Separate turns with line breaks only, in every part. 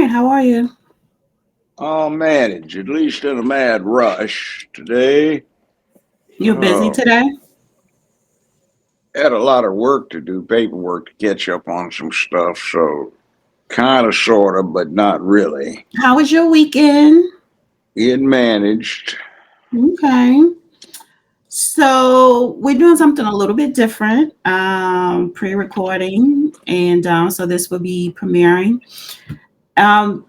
right. How are you?
I'll manage, at least in a mad rush today.
You're busy
Oh,
today?
had a lot of work to do, paperwork to catch up on some stuff, so kind of, sort of, but not really.
How was your weekend?
It managed.
Okay. So we're doing something a little bit different, pre-recording, and so this will be premiering. Um,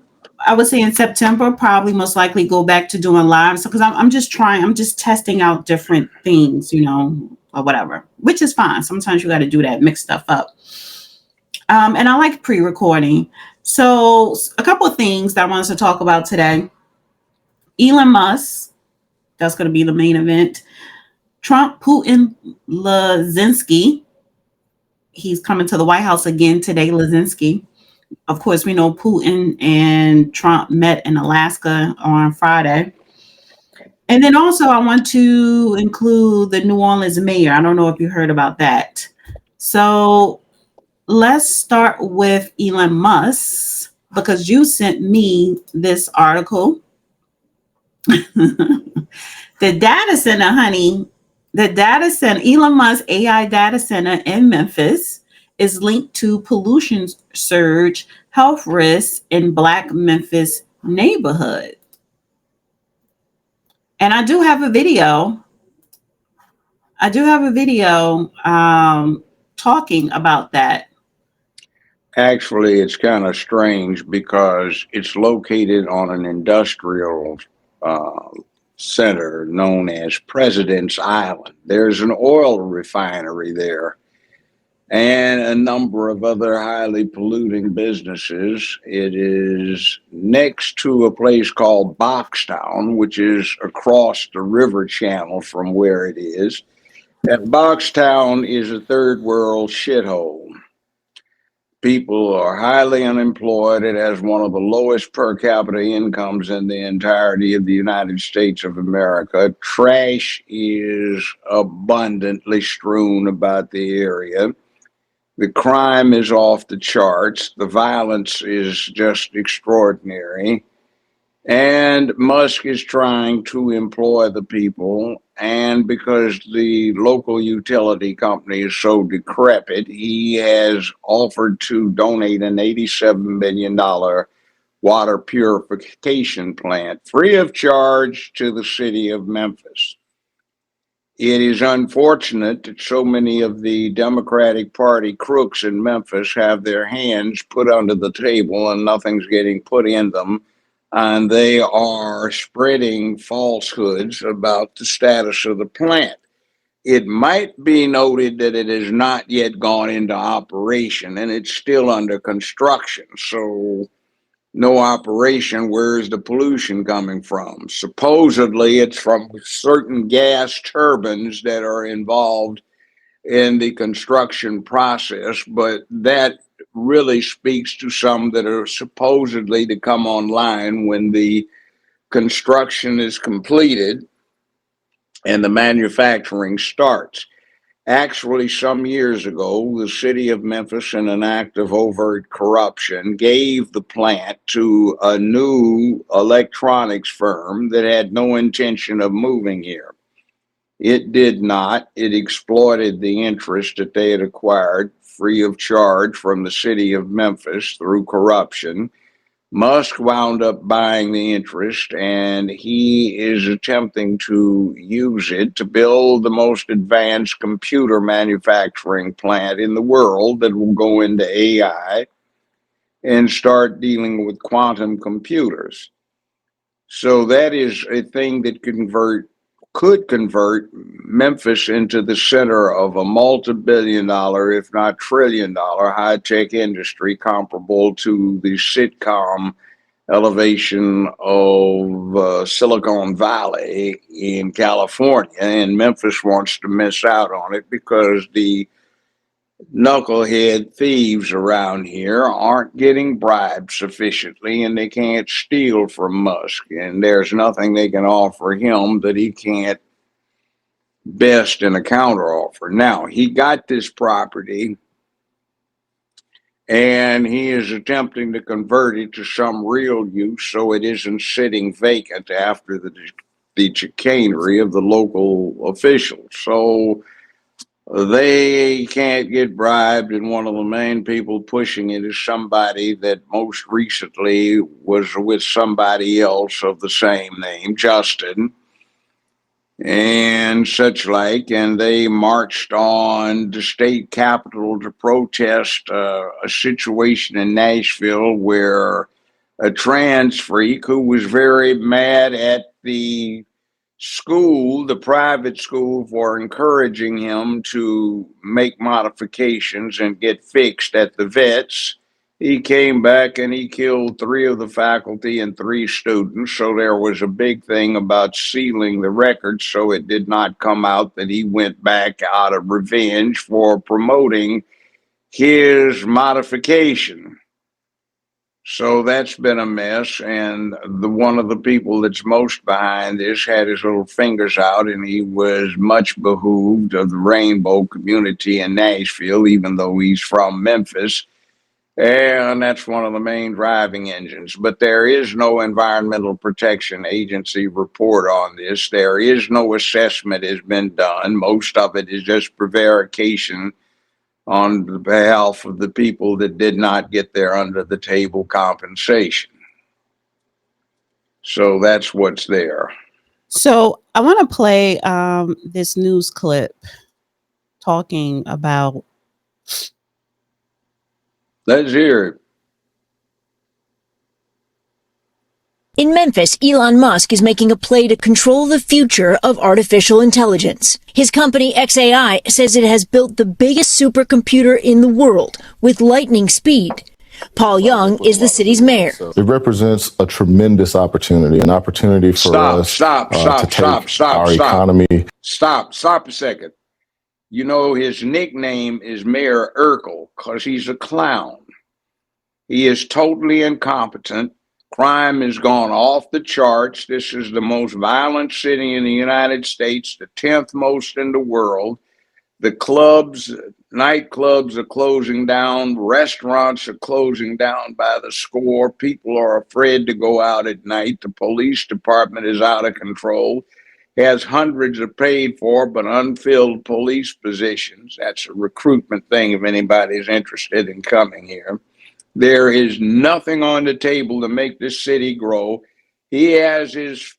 I would say in September, probably most likely go back to doing live. So because I'm just trying, I'm just testing out different things, or whatever, which is fine. Sometimes you got to do that, mix stuff up. And I like pre-recording. So a couple of things that I wanted to talk about today. Elon Musk, that's going to be the main event. Trump-Putin Lazinski, he's coming to the White House again today, Lazinski. Of course, we know Putin and Trump met in Alaska on Friday. And then also, I want to include the New Orleans mayor. I don't know if you heard about that. So let's start with Elon Musk because you sent me this article. The data center, honey, the data center, Elon Musk AI data center in Memphis is linked to pollution surge, health risks in Black Memphis neighborhood. And I do have a video. I do have a video talking about that.
Actually, it's kind of strange because it's located on an industrial uh, center known as President's Island. There's an oil refinery there and a number of other highly polluting businesses. It is next to a place called Boxtown, which is across the river channel from where it is. And Boxtown is a third world shithole. People are highly unemployed. It has one of the lowest per capita incomes in the entirety of the United States of America. Trash is abundantly strewn about the area. The crime is off the charts. The violence is just extraordinary. And Musk is trying to employ the people. And because the local utility company is so decrepit, he has offered to donate an $87 million water purification plant free of charge to the city of Memphis. It is unfortunate that so many of the Democratic Party crooks in Memphis have their hands put under the table and nothing's getting put in them. And they are spreading falsehoods about the status of the plant. It might be noted that it has not yet gone into operation and it's still under construction. So no operation, where is the pollution coming from? Supposedly, it's from certain gas turbines that are involved in the construction process, but that really speaks to some that are supposedly to come online when the construction is completed and the manufacturing starts. Actually, some years ago, the city of Memphis, in an act of overt corruption, gave the plant to a new electronics firm that had no intention of moving here. It did not. It exploited the interest that they had acquired free of charge from the city of Memphis through corruption. Musk wound up buying the interest, and he is attempting to use it to build the most advanced computer manufacturing plant in the world that will go into AI and start dealing with quantum computers. So that is a thing that could convert Memphis into the center of a multi-billion dollar, if not trillion dollar, high tech industry comparable to the sitcom elevation of Silicon Valley in California. And Memphis wants to miss out on it because the knucklehead thieves around here aren't getting bribed sufficiently and they can't steal from Musk. And there's nothing they can offer him that he can't best in a counteroffer. Now, he got this property and he is attempting to convert it to some real use so it isn't sitting vacant after the chicanery of the local officials. So they can't get bribed, and one of the main people pushing it is somebody that most recently was with somebody else of the same name, Justin, and such like, and they marched on the state capitol to protest a situation in Nashville where a trans freak who was very mad at the school, the private school, for encouraging him to make modifications and get fixed at the vets. He came back and he killed 3 of the faculty and 3 students. So there was a big thing about sealing the records so it did not come out that he went back out of revenge for promoting his modification. So that's been a mess, and one of the people that's most behind this had his little fingers out, and he was much behooved of the rainbow community in Nashville, even though he's from Memphis, and that's one of the main driving engines. But there is no Environmental Protection Agency report on this. There is no assessment has been done. Most of it is just prevarication on the behalf of the people that did not get their under the table compensation. So that's what's there.
So I want to play this news clip talking about.
Let's hear it.
In Memphis, Elon Musk is making a play to control the future of artificial intelligence. His company xAI says it has built the biggest supercomputer in the world with lightning speed. Paul Young is the city's mayor.
It represents a tremendous opportunity, an opportunity for us to take our economy.
Stop a second. You know, his nickname is Mayor Urkel because he's a clown. He is totally incompetent. Crime has gone off the charts. This is the most violent city in the United States, the 10th most in the world. The clubs, nightclubs are closing down. Restaurants are closing down by the score. People are afraid to go out at night. The police department is out of control. Has hundreds of paid for but unfilled police positions. That's a recruitment thing if anybody's interested in coming here. There is nothing on the table to make this city grow. He has his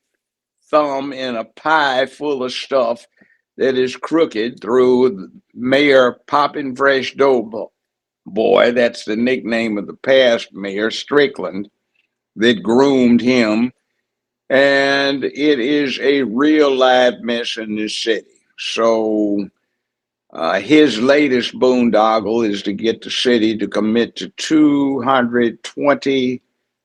thumb in a pie full of stuff that is crooked through Mayor Poppin' Fresh Dough Boy. That's the nickname of the past mayor, Strickland, that groomed him. And it is a real live mess in this city. So his latest boondoggle is to get the city to commit to $220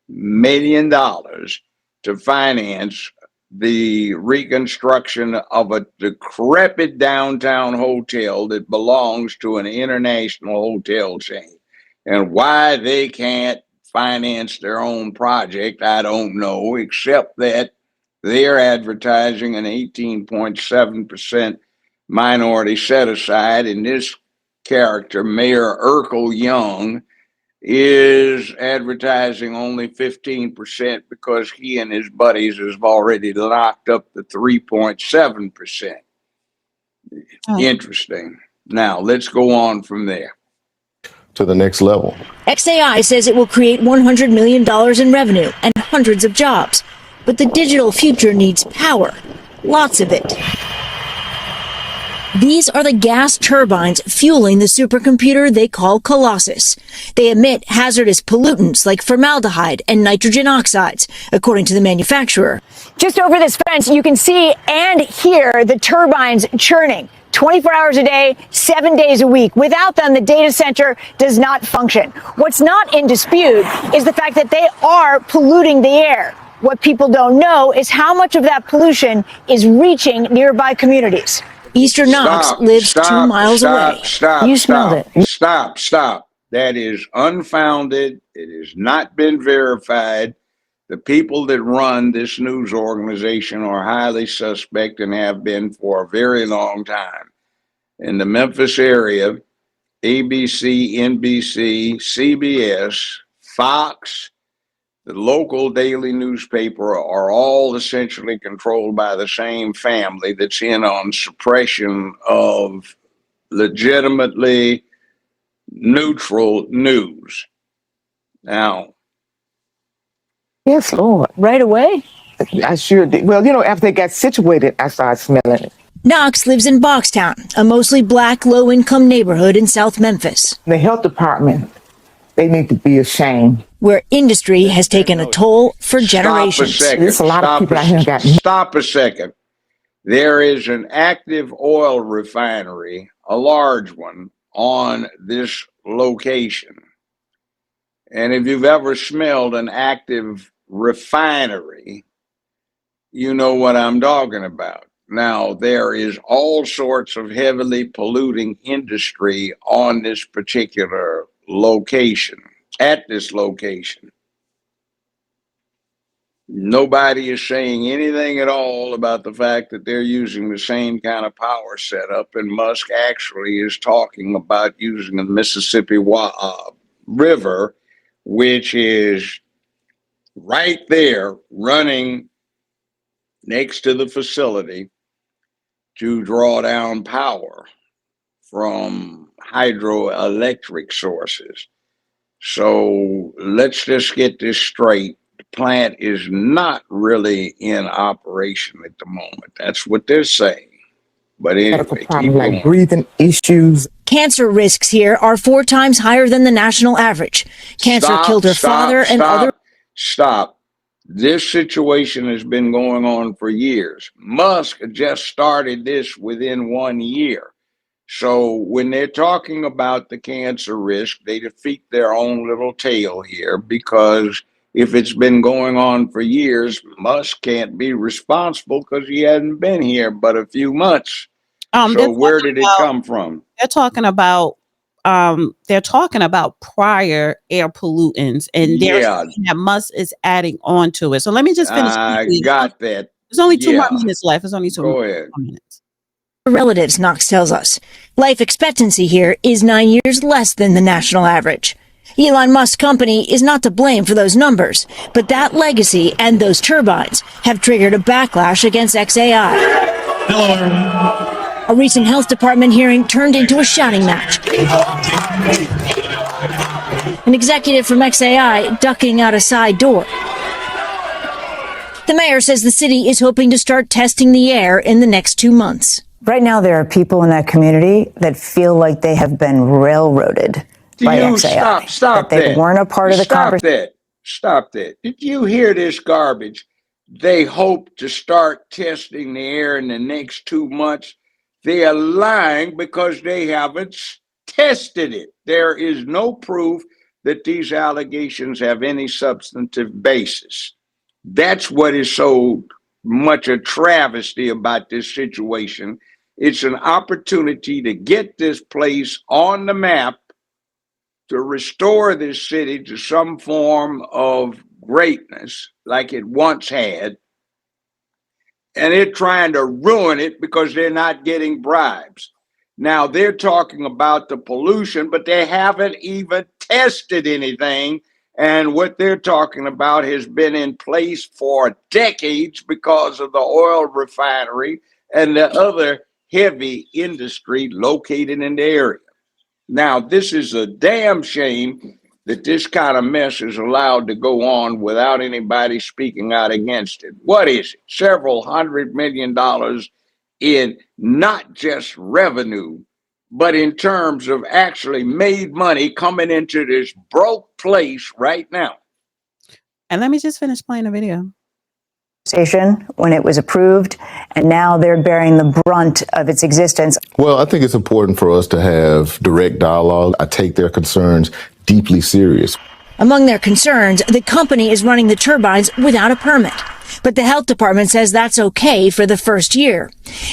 million to finance the reconstruction of a decrepit downtown hotel that belongs to an international hotel chain. And why they can't finance their own project, I don't know, except that they're advertising an 18.7% minority set aside, and this character, Mayor Urkel Young, is advertising only 15% because he and his buddies have already locked up the 3.7%. Interesting. Now let's go on from there
to the next level.
xAI says it will create $100 million in revenue and hundreds of jobs. But the digital future needs power, lots of it. These are the gas turbines fueling the supercomputer they call Colossus. They emit hazardous pollutants like formaldehyde and nitrogen oxides, according to the manufacturer.
Just over this fence, you can see and hear the turbines churning 24 hours a day, 7 days a week. Without them, the data center does not function. What's not in dispute is the fact that they are polluting the air. What people don't know is how much of that pollution is reaching nearby communities.
Eastern Knox lives 2 miles away. You smelled it.
Stop. That is unfounded. It has not been verified. The people that run this news organization are highly suspect and have been for a very long time. In the Memphis area, ABC, NBC, CBS, Fox, the local daily newspaper are all essentially controlled by the same family that's in on suppression of legitimately neutral news. Now,
yes, Lord.
Right away?
I sure did. Well, after they got situated, I started smelling it.
Knox lives in Boxtown, a mostly black, low-income neighborhood in South Memphis,
The health department, they need to be ashamed.
where industry has taken a toll for generations.
There's a lot of people out here got.
Stop a second. There is an active oil refinery, a large one, on this location. And if you've ever smelled an active refinery, you know what I'm talking about. Now, there is all sorts of heavily polluting industry on this particular location, at this location. Nobody is saying anything at all about the fact that they're using the same kind of power setup, and Musk actually is talking about using the Mississippi River, which is right there running next to the facility to draw down power from hydroelectric sources. So let's just get this straight. The plant is not really in operation at the moment. That's what they're saying. But anyway,
Problem like breathing issues.
Cancer risks here are 4 times higher than the national average. Cancer killed her father and other...
Stop. This situation has been going on for years. Musk just started this within 1 year. So when they're talking about the cancer risk, they defeat their own little tail here, because if it's been going on for years, Musk can't be responsible because he hasn't been here but a few months. So where did it come from?
They're talking about prior air pollutants, and they're saying that Musk is adding on to it. So let me just finish.
I got that.
There's only 2 more minutes left. There's only 2 more minutes.
relatives, Knox tells us. Life expectancy here is 9 years less than the national average. Elon Musk's company is not to blame for those numbers, but that legacy and those turbines have triggered a backlash against XAI. Hello. A recent health department hearing turned into a shouting match. An executive from XAI ducking out a side door. The mayor says the city is hoping to start testing the air in the next 2 months.
Right now, there are people in that community that feel like they have been railroaded by XAI.
Stop
that. They weren't a part of the conversation.
Stop that. Did you hear this garbage? They hope to start testing the air in the next 2 months. They are lying because they haven't tested it. There is no proof that these allegations have any substantive basis. That's what is so much a travesty about this situation. It's an opportunity to get this place on the map, to restore this city to some form of greatness like it once had. And they're trying to ruin it because they're not getting bribes. Now they're talking about the pollution, but they haven't even tested anything. And what they're talking about has been in place for decades because of the oil refinery and the other heavy industry located in the area. Now, this is a damn shame that this kind of mess is allowed to go on without anybody speaking out against it. What is it? Several $100 million in not just revenue, but in terms of actually made money coming into this broke place right now.
And let me just finish playing the video.
When it was approved, and now they're bearing the brunt of its existence.
Well, I think it's important for us to have direct dialogue. I take their concerns deeply serious.
Among their concerns, the company is running the turbines without a permit. But the health department says that's okay for the first year.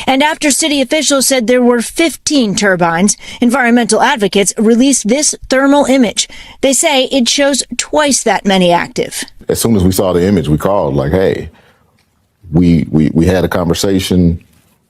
And after city officials said there were 15 turbines, environmental advocates released this thermal image. They say it shows twice that many active.
As soon as we saw the image, we called like, hey, we had a conversation.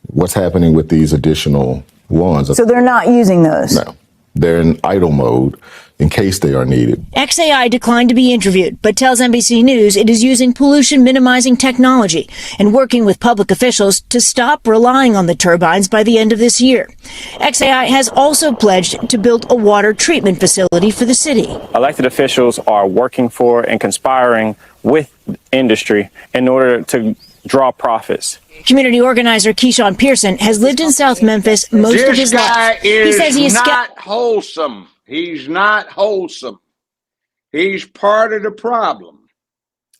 What's happening with these additional ones?
So they're not using those?
No. They're in idle mode in case they are needed.
XAI declined to be interviewed, but tells NBC News it is using pollution minimizing technology and working with public officials to stop relying on the turbines by the end of this year. XAI has also pledged to build a water treatment facility for the city.
Elected officials are working for and conspiring with industry in order to draw profits.
Community organizer Keyshawn Pearson has lived in South Memphis most of his life.
He says he is not wholesome. He's not wholesome. He's part of the problem.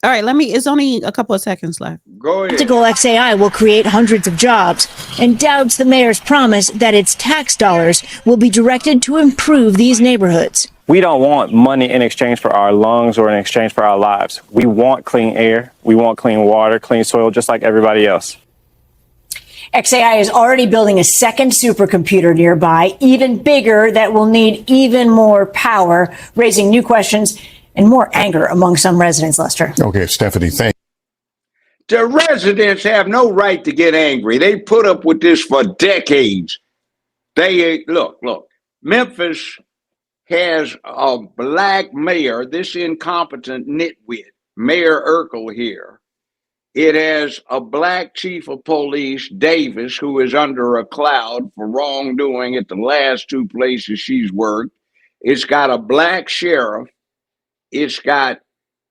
All right, it's only a couple of seconds left.
Go ahead.
Skeptical XAI will create hundreds of jobs and doubts the mayor's promise that its tax dollars will be directed to improve these neighborhoods.
We don't want money in exchange for our lungs or in exchange for our lives. We want clean air. We want clean water, clean soil, just like everybody else.
XAI is already building a second supercomputer nearby, even bigger, that will need even more power, raising new questions and more anger among some residents, Lester.
Okay, Stephanie, thank you.
The residents have no right to get angry. They put up with this for decades. Look, Memphis has a black mayor, this incompetent nitwit, Mayor Urkel here. It has a black chief of police, Davis, who is under a cloud for wrongdoing at the last two places she's worked. It's got a black sheriff. It's got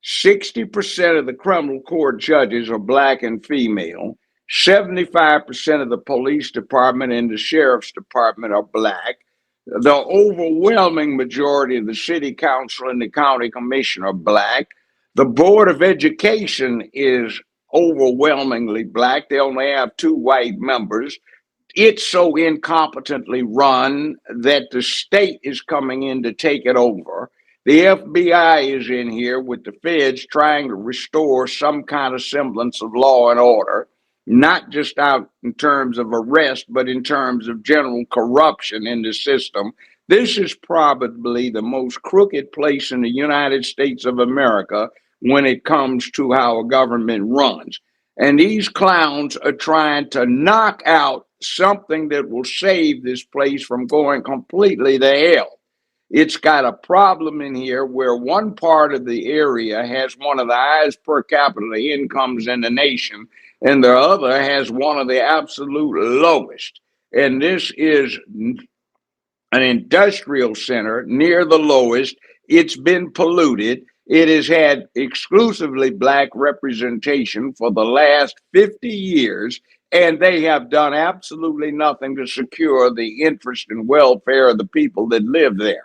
60% of the criminal court judges are black and female. 75% of the police department and the sheriff's department are black. The overwhelming majority of the city council and the county commission are black. The Board of Education is overwhelmingly black. They only have 2 white members. It's so incompetently run that the state is coming in to take it over. The FBI is in here with the feds trying to restore some kind of semblance of law and order, not just out in terms of arrest, but in terms of general corruption in the system. This is probably the most crooked place in the United States of America when it comes to how a government runs. And these clowns are trying to knock out something that will save this place from going completely to hell. It's got a problem in here where one part of the area has one of the highest per capita incomes in the nation, and the other has one of the absolute lowest. And this is an industrial center near the lowest. It's been polluted. It has had exclusively black representation for the last 50 years, and they have done absolutely nothing to secure the interest and welfare of the people that live there.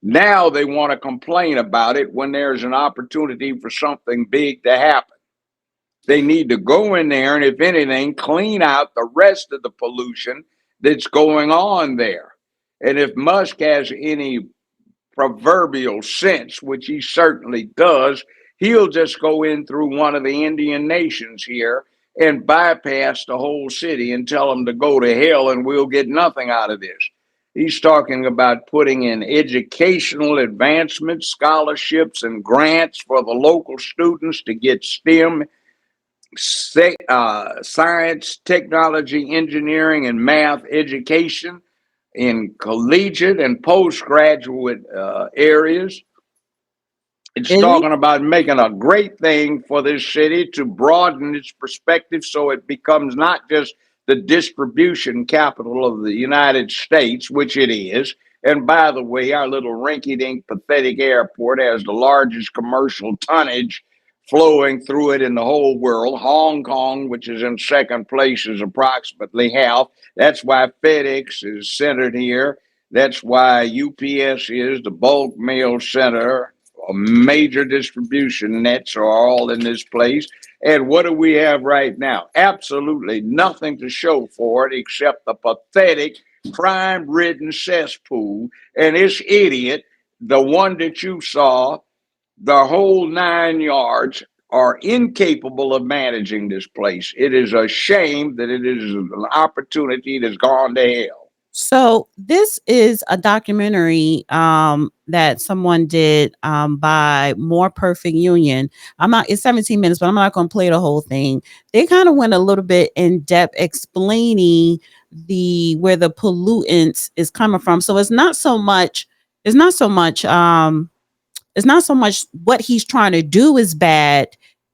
Now they want to complain about it when there's an opportunity for something big to happen. They need to go in there and, if anything, clean out the rest of the pollution that's going on there. And if Musk has any proverbial sense, which he certainly does, he'll just go in through one of the Indian nations here and bypass the whole city and tell them to go to hell, and we'll get nothing out of this. He's talking about putting in educational advancements, scholarships, and grants for the local students to get STEM, science, technology, engineering, and math education in collegiate and postgraduate areas. It's talking about making a great thing for this city to broaden its perspective so it becomes not just the distribution capital of the United States, which it is. And by the way, our little rinky-dink pathetic airport has the largest commercial tonnage flowing through it in the whole world. Hong Kong, which is in second place, is approximately half. That's why FedEx is centered here. That's why UPS is the bulk mail center. Major distribution nets are all in this place. And what do we have right now? Absolutely nothing to show for it except the pathetic, crime-ridden cesspool. And this idiot, the one that you saw, the whole 9 yards, are incapable of managing this place. It is a shame that it is an opportunity that's gone to hell.
So this is a documentary that someone did by More Perfect Union. It's 17 minutes, but I'm not going to play the whole thing. They kind of went a little bit in depth explaining where the pollutants is coming from. So it's not so much what he's trying to do is bad.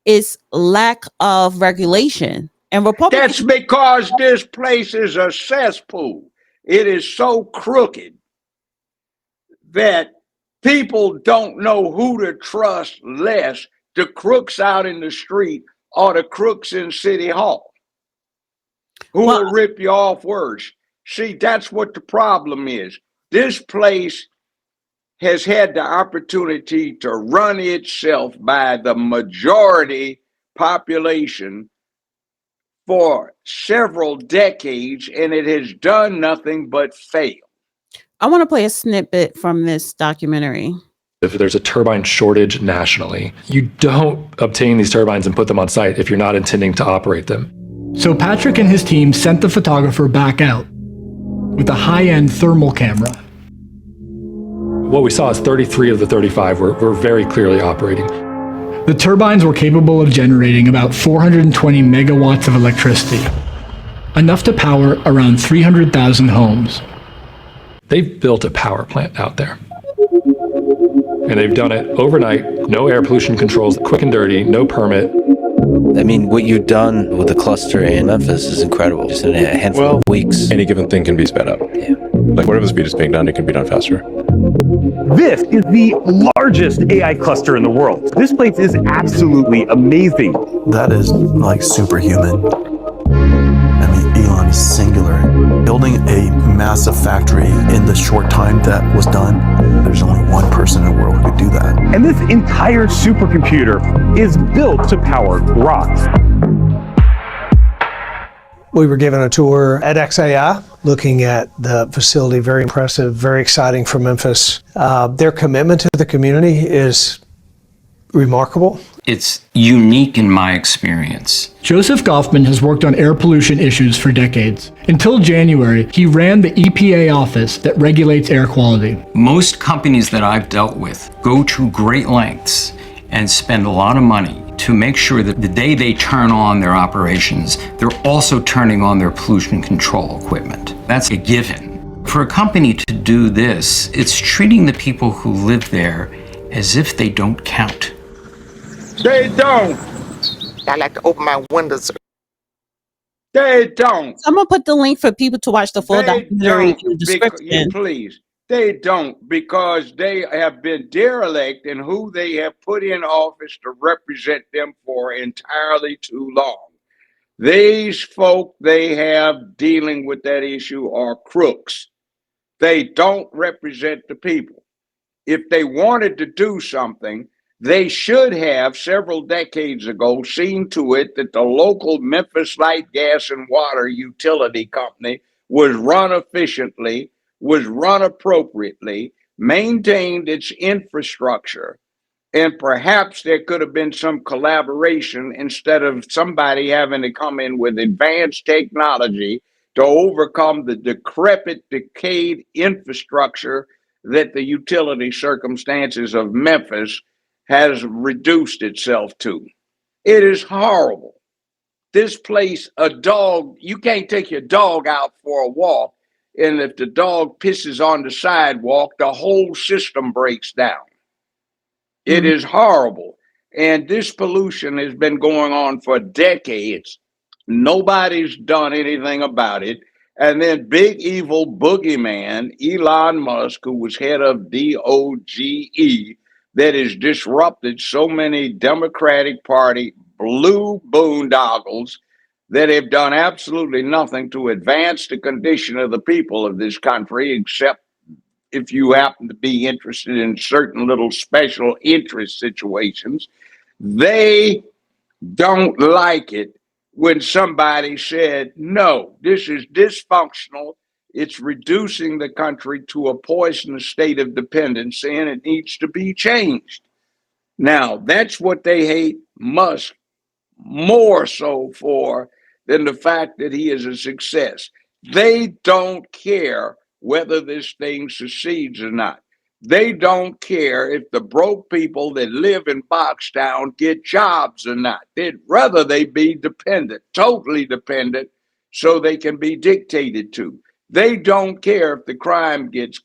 It's lack of regulation. And Republicans.
That's because this place is a cesspool. It is so crooked that people don't know who to trust less, the crooks out in the street or the crooks in City Hall, who will rip you off worse. See, that's what the problem is. This place has had the opportunity to run itself by the majority population for several decades, and it has done nothing but fail.
I want to play a snippet from this documentary.
If there's a turbine shortage nationally, you don't obtain these turbines and put them on site if you're not intending to operate them.
So Patrick and his team sent the photographer back out with a high-end thermal camera.
What we saw is 33 of the 35 were very clearly operating.
The turbines were capable of generating about 420 megawatts of electricity, enough to power around 300,000 homes.
They've built a power plant out there. And they've done it overnight, no air pollution controls, quick and dirty, no permit.
I mean, what you've done with the cluster in Memphis is incredible. Just in a handful of weeks.
Any given thing can be sped up.
Yeah.
Like whatever the speed is being done, it can be done faster.
This is the largest AI cluster in the world. This place is absolutely amazing.
That is like superhuman. I mean, Elon is singular. Building a massive factory in the short time that was done, there's only one person in the world who could do that.
And this entire supercomputer is built to power rocks.
We were given a tour at XAI, looking at the facility. Very impressive, very exciting for Memphis. Their commitment to the community is remarkable.
It's unique in my experience.
Joseph Goffman has worked on air pollution issues for decades. Until January, he ran the EPA office that regulates air quality.
Most companies that I've dealt with go to great lengths and spend a lot of money to make sure that the day they turn on their operations, they're also turning on their pollution control equipment. That's a given. For a company to do this, it's treating the people who live there as if they don't count.
They don't.
I like to open my windows.
They don't.
I'm gonna put the link for people to watch the full documentary in the description.
Please. They don't, because they have been derelict in who they have put in office to represent them for entirely too long. These folk they have dealing with that issue are crooks. They don't represent the people. If they wanted to do something, they should have several decades ago seen to it that the local Memphis Light, Gas, and Water utility company was run efficiently, was run appropriately, maintained its infrastructure, and perhaps there could have been some collaboration instead of somebody having to come in with advanced technology to overcome the decrepit, decayed infrastructure that the utility circumstances of Memphis has reduced itself to. It is horrible. This place, a dog, you can't take your dog out for a walk, and if the dog pisses on the sidewalk, the whole system breaks down. It is horrible. And this pollution has been going on for decades. Nobody's done anything about it. And then big evil boogeyman, Elon Musk, who was head of DOGE, that has disrupted so many Democratic Party blue boondoggles that have done absolutely nothing to advance the condition of the people of this country, except if you happen to be interested in certain little special interest situations. They don't like it when somebody said, no, this is dysfunctional. It's reducing the country to a poisonous state of dependency, and it needs to be changed. Now, that's what they hate Musk more so for than the fact that he is a success. They don't care whether this thing succeeds or not. They don't care if the broke people that live in Boxtown get jobs or not. They'd rather they be dependent, totally dependent, so they can be dictated to. They don't care if the crime gets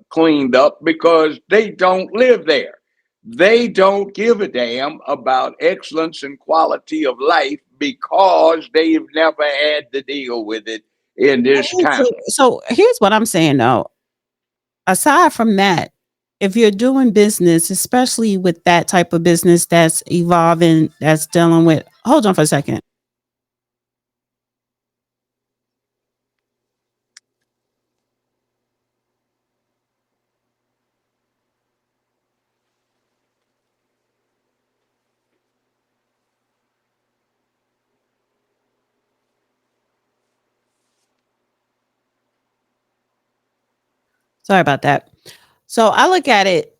cleaned up because they don't live there. They don't give a damn about excellence and quality of life because they've never had to deal with it in this county.
So here's what I'm saying though. Aside from that, if you're doing business, especially with that type of business that's evolving, that's dealing with, hold on for a second. Sorry about that. So I look at it,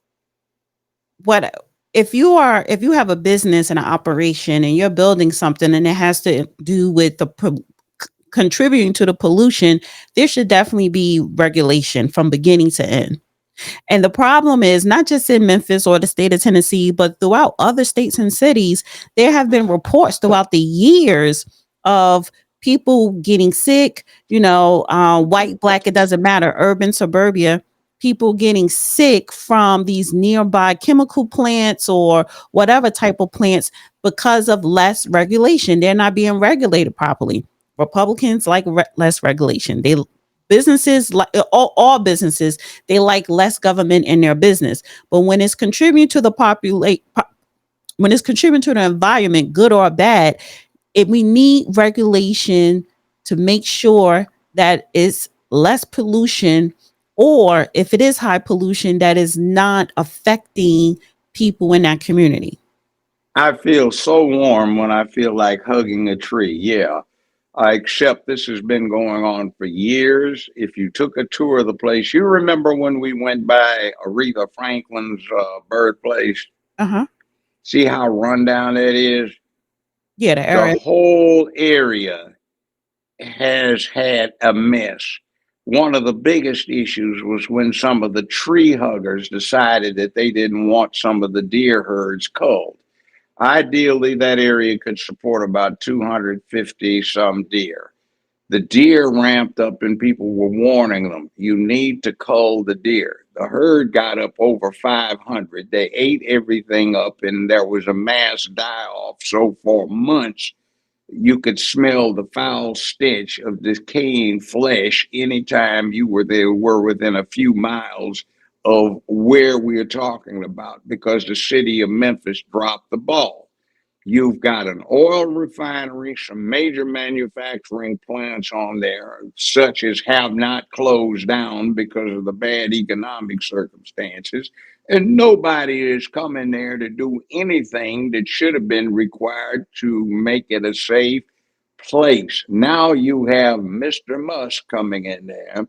if you have a business and an operation and you're building something and it has to do with contributing to the pollution, there should definitely be regulation from beginning to end. And the problem is not just in Memphis or the state of Tennessee, but throughout other states and cities, there have been reports throughout the years of people getting sick, white, black, it doesn't matter, urban, suburbia, people getting sick from these nearby chemical plants or whatever type of plants because of less regulation. They're not being regulated properly. Republicans like less regulation. Businesses, like all businesses, they like less government in their business. But when it's contributing to the when it's contributing to the environment, good or bad, we need regulation to make sure that it's less pollution, or if it is high pollution, that is not affecting people in that community.
I feel so warm when I feel like hugging a tree. Yeah. I accept this has been going on for years. If you took a tour of the place, you remember when we went by Aretha Franklin's birthplace?
Uh-huh.
See how rundown it is?
Yeah,
the whole area has had a mess. One of the biggest issues was when some of the tree huggers decided that they didn't want some of the deer herds culled. Ideally, that area could support about 250 some deer. The deer ramped up and people were warning them, you need to cull the deer. The herd got up over 500. They ate everything up and there was a mass die-off. So for months, you could smell the foul stench of decaying flesh anytime you were within a few miles of where we're talking about, because the city of Memphis dropped the ball. You've got an oil refinery, some major manufacturing plants on there, such as have not closed down because of the bad economic circumstances. And nobody is coming there to do anything that should have been required to make it a safe place. Now you have Mr. Musk coming in there,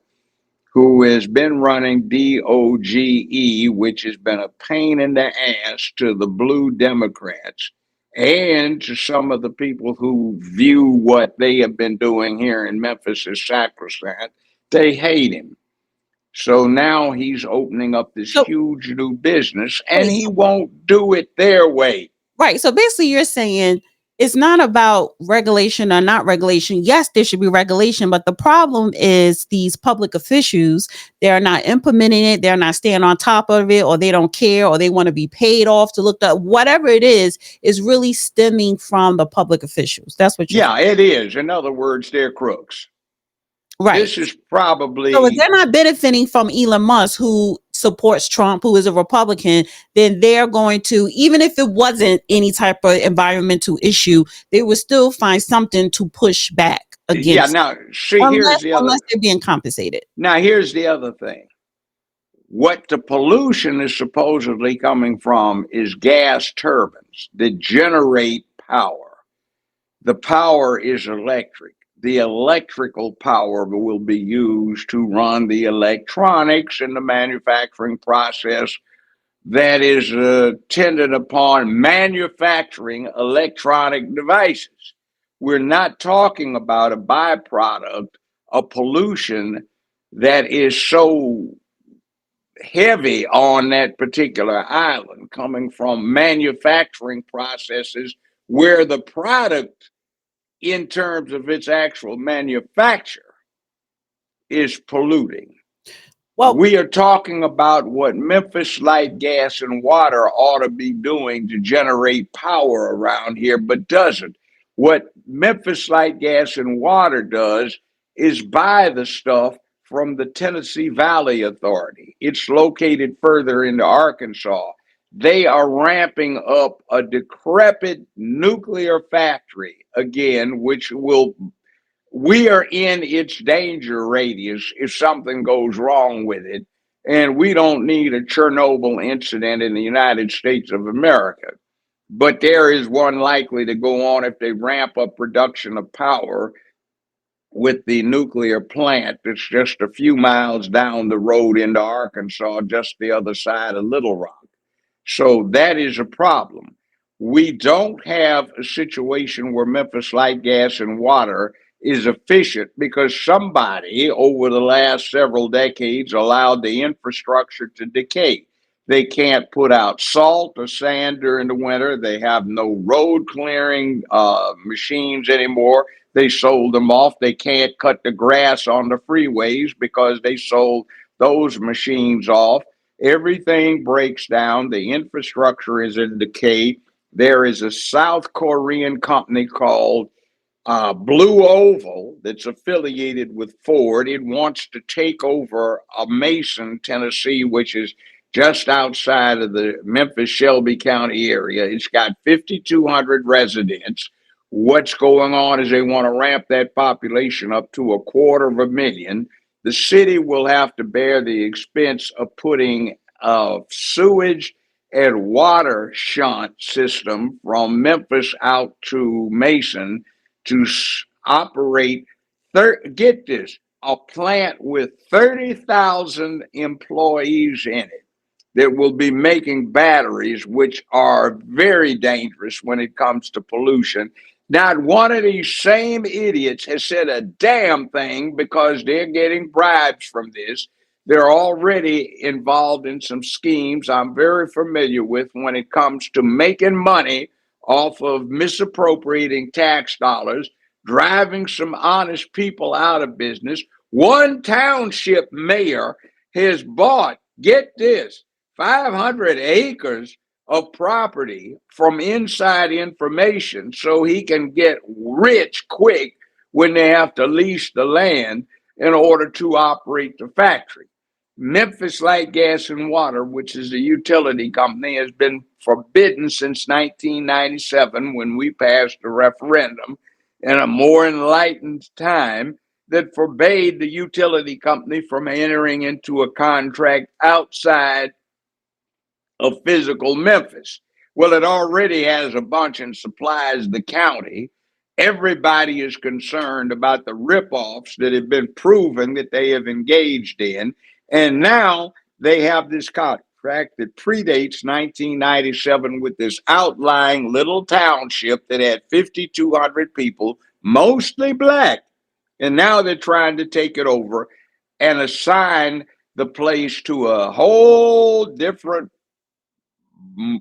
who has been running DOGE, which has been a pain in the ass to the blue Democrats and to some of the people who view what they have been doing here in Memphis as sacrosanct. They hate him. So now he's opening up this huge new business, and he won't do it their way.
Right. So basically you're saying it's not about regulation or not regulation. Yes, there should be regulation, but the problem is these public officials, they're not implementing it. They're not staying on top of it, or they don't care, or they want to be paid off to look up. Whatever it is really stemming from the public officials. That's what you're saying.
It is. In other words, they're crooks.
Right.
This is probably...
So if they're not benefiting from Elon Musk, who supports Trump, who is a Republican, then they're going to, even if it wasn't any type of environmental issue, they would still find something to push back against.
Yeah, now, see, here's the other...
Unless they're being compensated.
Now, here's the other thing. What the pollution is supposedly coming from is gas turbines that generate power. The power is electric. The electrical power will be used to run the electronics in the manufacturing process that is tended upon manufacturing electronic devices. We're not talking about a byproduct of pollution that is so heavy on that particular island, coming from manufacturing processes where the product in terms of its actual manufacture is polluting. Well, we are talking about what Memphis Light, Gas, and Water ought to be doing to generate power around here, but doesn't. What Memphis Light, Gas, and Water does is buy the stuff from the Tennessee Valley Authority. It's located further into Arkansas. They are ramping up a decrepit nuclear factory again, which will, we are in its danger radius if something goes wrong with it. And we don't need a Chernobyl incident in the United States of America. But there is one likely to go on if they ramp up production of power with the nuclear plant that's just a few miles down the road into Arkansas, just the other side of Little Rock. So that is a problem. We don't have a situation where Memphis Light, Gas, and Water is efficient because somebody over the last several decades allowed the infrastructure to decay. They can't put out salt or sand during the winter. They have no road clearing machines anymore. They sold them off. They can't cut the grass on the freeways because they sold those machines off. Everything breaks down. The infrastructure is in decay. There is a South Korean company called Blue Oval that's affiliated with Ford. It wants to take over Mason, Tennessee, which is just outside of the Memphis Shelby County area. It's got 5,200 residents. What's going on is they want to ramp that population up to 250,000. The city will have to bear the expense of putting a sewage and water shunt system from Memphis out to Mason to operate, get this, a plant with 30,000 employees in it that will be making batteries, which are very dangerous when it comes to pollution. Not one of these same idiots has said a damn thing because they're getting bribes from this. They're already involved in some schemes I'm very familiar with when it comes to making money off of misappropriating tax dollars, driving some honest people out of business. One township mayor has bought, get this, 500 acres of property from inside information so he can get rich quick when they have to lease the land in order to operate the factory. Memphis Light, Gas, and Water, which is a utility company, has been forbidden since 1997 when we passed a referendum in a more enlightened time that forbade the utility company from entering into a contract outside of physical Memphis. Well, it already has a bunch and supplies the county. Everybody is concerned about the ripoffs that have been proven that they have engaged in. And now they have this contract that predates 1997 with this outlying little township that had 5,200 people, mostly black. And now they're trying to take it over and assign the place to a whole different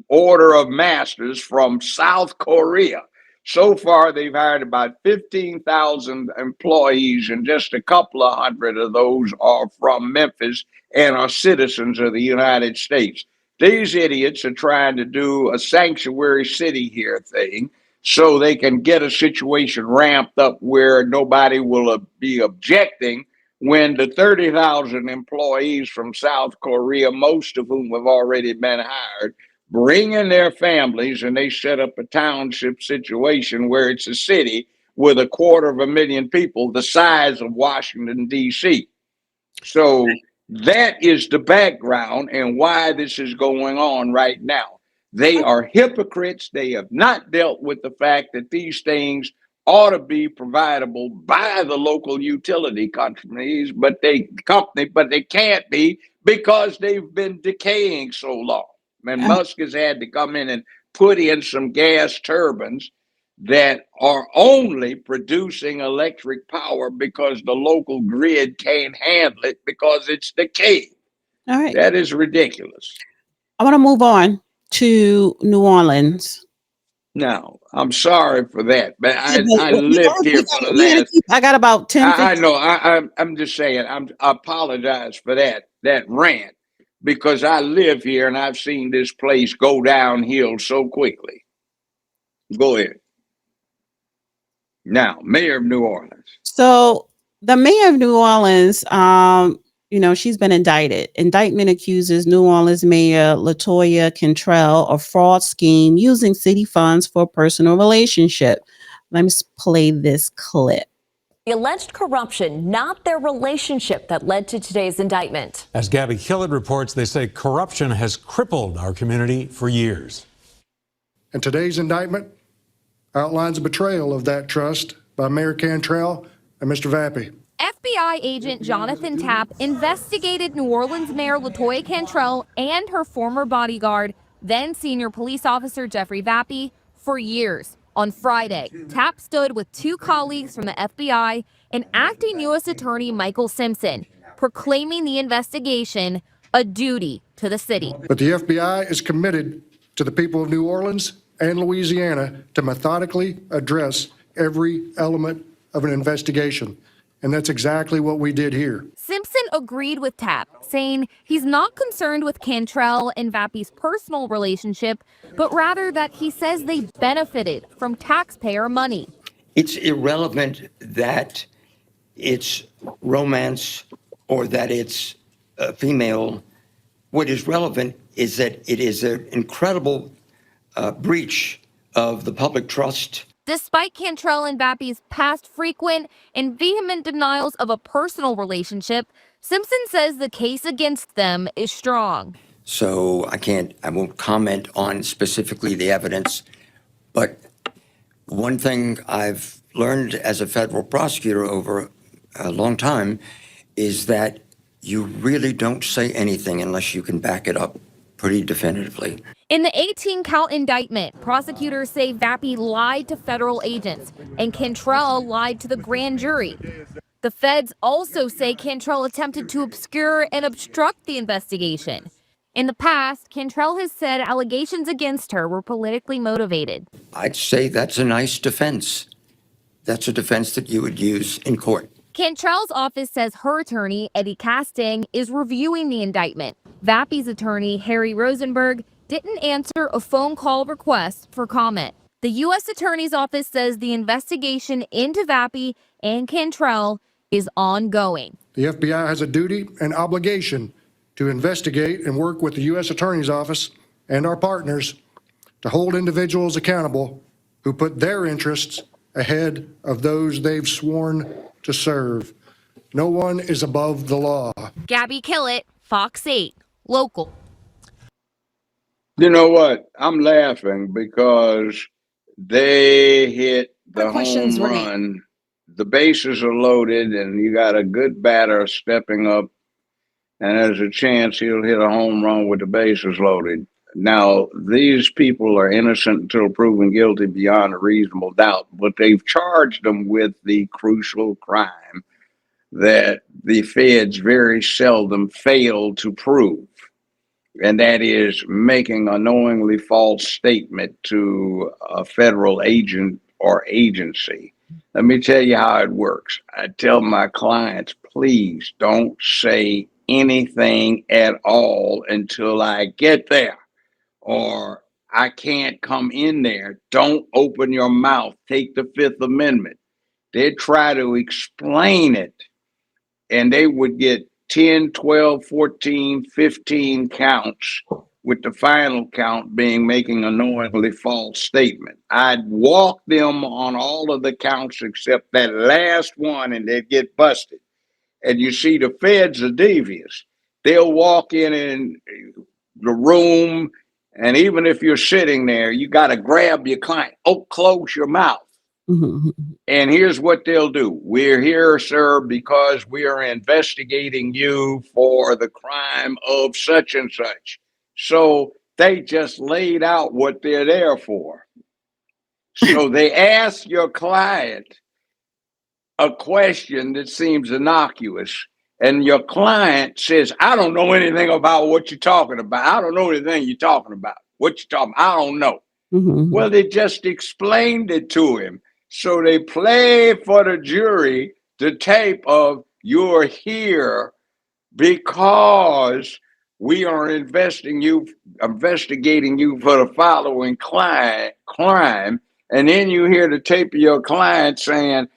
order of masters from South Korea. So far, they've hired about 15,000 employees, and just a couple of hundred of those are from Memphis and are citizens of the United States. These idiots are trying to do a sanctuary city here thing so they can get a situation ramped up where nobody will be objecting when the 30,000 employees from South Korea, most of whom have already been hired, bring in their families and they set up a township situation where it's a city with 250,000 people the size of Washington, D.C. So that is the background and why this is going on right now. They are hypocrites. They have not dealt with the fact that these things ought to be providable by the local utility companies, but they can't be because they've been decaying so long. And Musk has had to come in and put in some gas turbines that are only producing electric power because the local grid can't handle it because it's decaying.
All right.
That is ridiculous.
I want to move on to New Orleans.
No, I'm sorry for that, but
Yeah,
I lived here for the last.
I got about 10.
I know. I'm just saying. I apologize for that rant because I live here and I've seen this place go downhill so quickly. Go ahead. Now, Mayor of New Orleans.
So the mayor of New Orleans, she's been indicted. Indictment accuses New Orleans Mayor LaToya Cantrell of fraud scheme using city funds for a personal relationship. Let me play this clip.
The alleged corruption, not their relationship, that led to today's indictment.
As Gabby Killett reports, they say corruption has crippled our community for years.
And today's indictment outlines a betrayal of that trust by Mayor Cantrell and Mr. Vappy.
FBI agent Jonathan Tapp investigated New Orleans Mayor LaToya Cantrell and her former bodyguard, then senior police officer Jeffrey Vappy, for years. On Friday, Tapp stood with two colleagues from the FBI and acting U.S. Attorney Michael Simpson, proclaiming the investigation a duty to the city.
But the FBI is committed to the people of New Orleans and Louisiana to methodically address every element of an investigation. And that's exactly what we did here.
Simpson agreed with Tapp, saying he's not concerned with Cantrell and Vappy's personal relationship, but rather that he says they benefited from taxpayer money.
It's irrelevant that it's romance or that it's female. What is relevant is that it is an incredible breach of the public trust.
Despite Cantrell and Vappy's past frequent and vehement denials of a personal relationship, Simpson says the case against them is strong.
So I won't comment on specifically the evidence, but one thing I've learned as a federal prosecutor over a long time is that you really don't say anything unless you can back it up pretty definitively.
In the 18-count indictment, prosecutors say Vappy lied to federal agents and Cantrell lied to the grand jury. The feds also say Cantrell attempted to obscure and obstruct the investigation. In the past, Cantrell has said allegations against her were politically motivated.
I'd say that's a nice defense. That's a defense that you would use in court.
Cantrell's office says her attorney, Eddie Casting, is reviewing the indictment. Vappy's attorney, Harry Rosenberg, didn't answer a phone call request for comment. The U.S. Attorney's Office says the investigation into Vappy and Cantrell is ongoing.
The FBI has a duty and obligation to investigate and work with the U.S. Attorney's Office and our partners to hold individuals accountable who put their interests ahead of those they've sworn to serve. No one is above the law.
Gabby Killett, Fox 8, local.
You know what? I'm laughing because they hit the home run. The bases are loaded, and you got a good batter stepping up, and there's a chance he'll hit a home run with the bases loaded. Now, these people are innocent until proven guilty beyond a reasonable doubt, but they've charged them with the crucial crime that the feds very seldom fail to prove. And that is making a knowingly false statement to a federal agent or agency. Let me tell you how it works. I tell my clients, please don't say anything at all until I get there, or I can't come in there. Don't open your mouth. Take the Fifth Amendment. They'd try to explain it, and they would get 10, 12, 14, 15 counts, with the final count being making a knowingly false statement. I'd walk them on all of the counts except that last one, and they'd get busted. And you see, the feds are devious. They'll walk in the room, and even if you're sitting there, you got to grab your client. Oh, close your mouth.
Mm-hmm.
And here's what they'll do. We're here, sir, because we are investigating you for the crime of such and such. So they just laid out what they're there for. So they ask your client a question that seems innocuous, and your client says, I don't know anything about what you're talking about. I don't know anything you're talking about. What you talking about? I don't know. Well, they just explained it to him. So they play for the jury the tape of "You're here because we are investigating you for the following crime." And then you hear the tape of your client saying,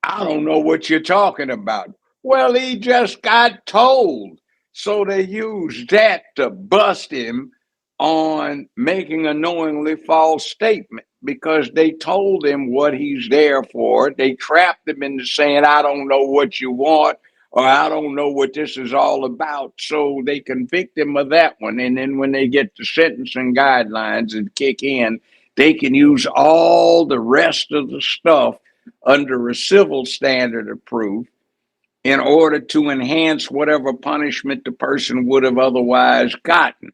"I don't know what you're talking about." Well, he just got told. So they used that to bust him on making a knowingly false statement because they told him what he's there for. They trapped him into saying, "I don't know what you want," or "I don't know what this is all about." So they convict him of that one. And then when they get to sentencing guidelines and kick in, they can use all the rest of the stuff under a civil standard of proof in order to enhance whatever punishment the person would have otherwise gotten.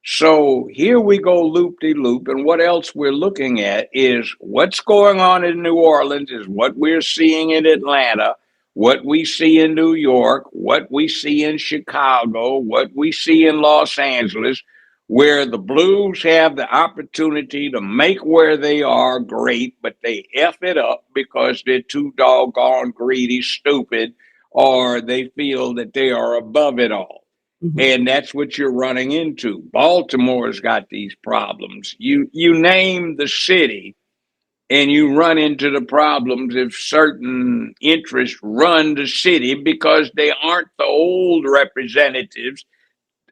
So here we go loop-de-loop, and what else we're looking at is what's going on in New Orleans is what we're seeing in Atlanta, what we see in New York, what we see in Chicago, what we see in Los Angeles, where the blues have the opportunity to make where they are great, but they F it up because they're too doggone greedy, stupid, or they feel that they are above it all. And that's what you're running into. Baltimore's got these problems. You name the city and you run into the problems if certain interests run the city because they aren't the old representatives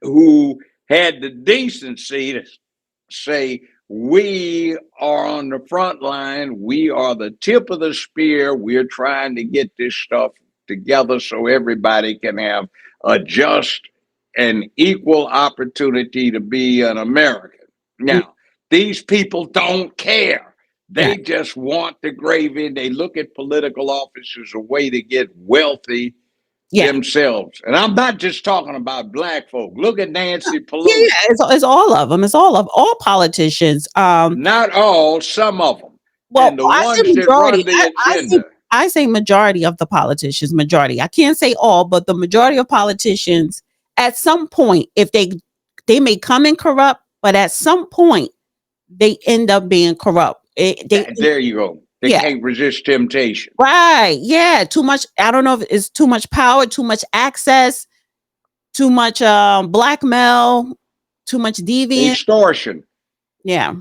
who had the decency to say, "We are on the front line. We are the tip of the spear. We're trying to get this stuff together so everybody can have a just and equal opportunity to be an American." Now, these people don't care. They just want the gravy. They look at political office as a way to get wealthy themselves. And I'm not just talking about black folk. Look at Nancy Pelosi.
It's all of them. It's all politicians.
Not all, some of them.
Well,
and the
I
ones
say
that run
majority.
the agenda.
I say majority of the politicians. Majority. I can't say all, but the majority of politicians, at some point, if they may come in corrupt, but at some point they end up being corrupt.
There you go. They can't resist temptation.
Right. Yeah. Too much. I don't know if it's too much power, too much access, too much blackmail, too much deviance.
Extortion.
Yeah.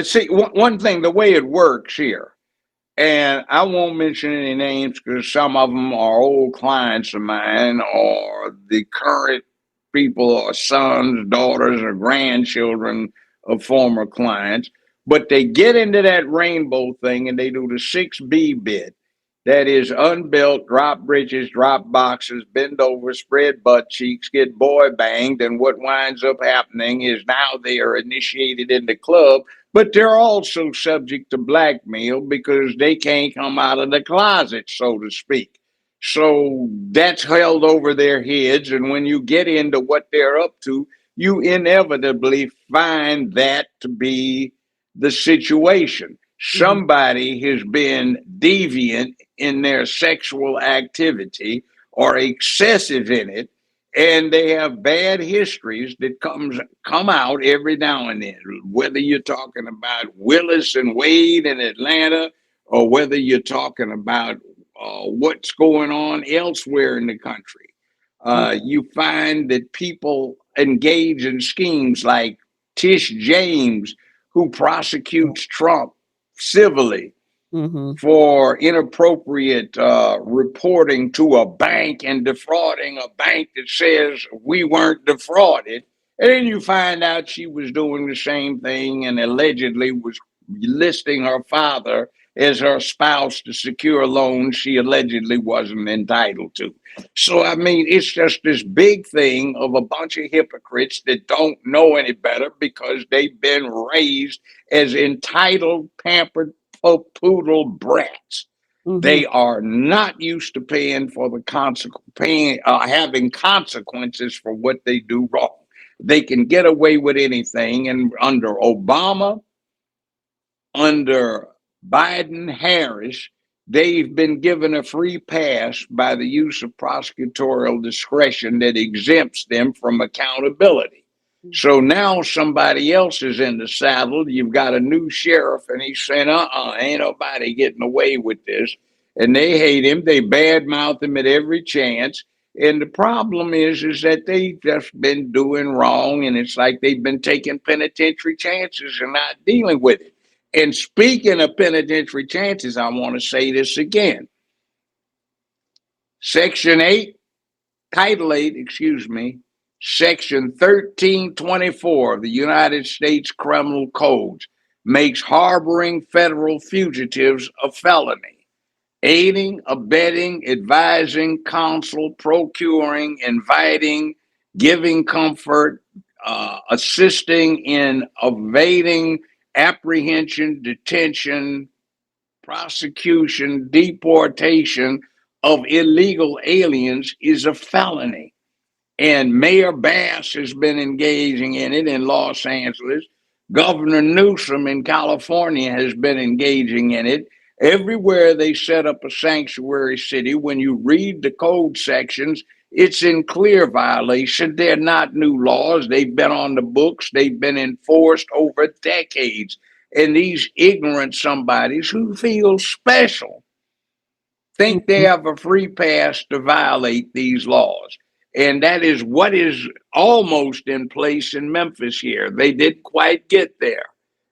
See, one thing, the way it works here, and I won't mention any names because some of them are old clients of mine or the current people or sons, daughters, or grandchildren of former clients. But they get into that rainbow thing and they do the 6B bit. That is unbuilt, drop britches, drop boxes, bend over, spread butt cheeks, get boy banged. And what winds up happening is now they are initiated in the club, but they're also subject to blackmail because they can't come out of the closet, so to speak. So that's held over their heads. And when you get into what they're up to, you inevitably find that to be the situation. Somebody has been deviant in their sexual activity or excessive in it, and they have bad histories that come out every now and then, whether you're talking about Willis and Wade in Atlanta or whether you're talking about what's going on elsewhere in the country. You find that people engage in schemes like Tish James, who prosecutes Trump civilly for inappropriate reporting to a bank and defrauding a bank that says we weren't defrauded. And then you find out she was doing the same thing and allegedly was listing her father as her spouse to secure loans she allegedly wasn't entitled to. So, I mean, it's just this big thing of a bunch of hypocrites that don't know any better because they've been raised as entitled, pampered poodle brats. They are not used to paying for the having consequences for what they do wrong. They can get away with anything, and under Obama, under Biden, Harris, they've been given a free pass by the use of prosecutorial discretion that exempts them from accountability. So now somebody else is in the saddle. You've got a new sheriff, and he's saying, ain't nobody getting away with this. And they hate him. They badmouth him at every chance. And the problem is that they've just been doing wrong, and it's like they've been taking penitentiary chances and not dealing with it. And speaking of penitentiary chances, I want to say this again. Section 8, Title 8, Section 1324 of the United States Criminal Code makes harboring federal fugitives a felony. Aiding, abetting, advising, counsel, procuring, inviting, giving comfort, assisting in evading apprehension, detention, prosecution, deportation of illegal aliens is a felony. And Mayor Bass has been engaging in it in Los Angeles. Governor Newsom in California has been engaging in it. Everywhere they set up a sanctuary city, when you read the code sections, it's in clear violation. They're not new laws. They've been on the books. They've been enforced over decades. And these ignorant somebodies who feel special think they have a free pass to violate these laws. And that is what is almost in place in Memphis here. They didn't quite get there.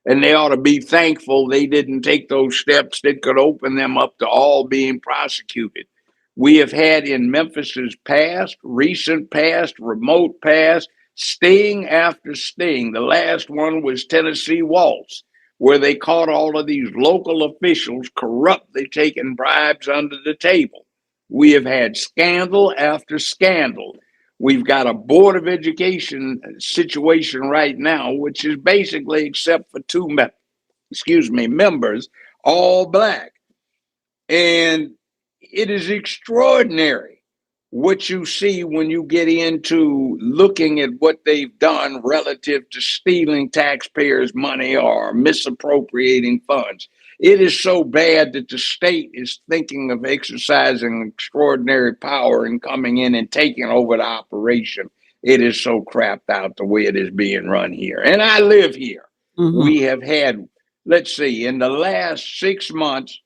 And they ought to be thankful they didn't take those steps that could open them up to all being prosecuted. We have had in Memphis's past, recent past, remote past, sting after sting. The last one was Tennessee Waltz, where they caught all of these local officials corruptly taking bribes under the table. We have had scandal after scandal. We've got a Board of Education situation right now, which is basically, except for two members, all black. And it is extraordinary what you see when you get into looking at what they've done relative to stealing taxpayers' money or misappropriating funds. It is so bad that the state is thinking of exercising extraordinary power and coming in and taking over the operation. It is so crapped out the way it is being run here. And I live here. Mm-hmm. We have had, let's see, in the last 6 months,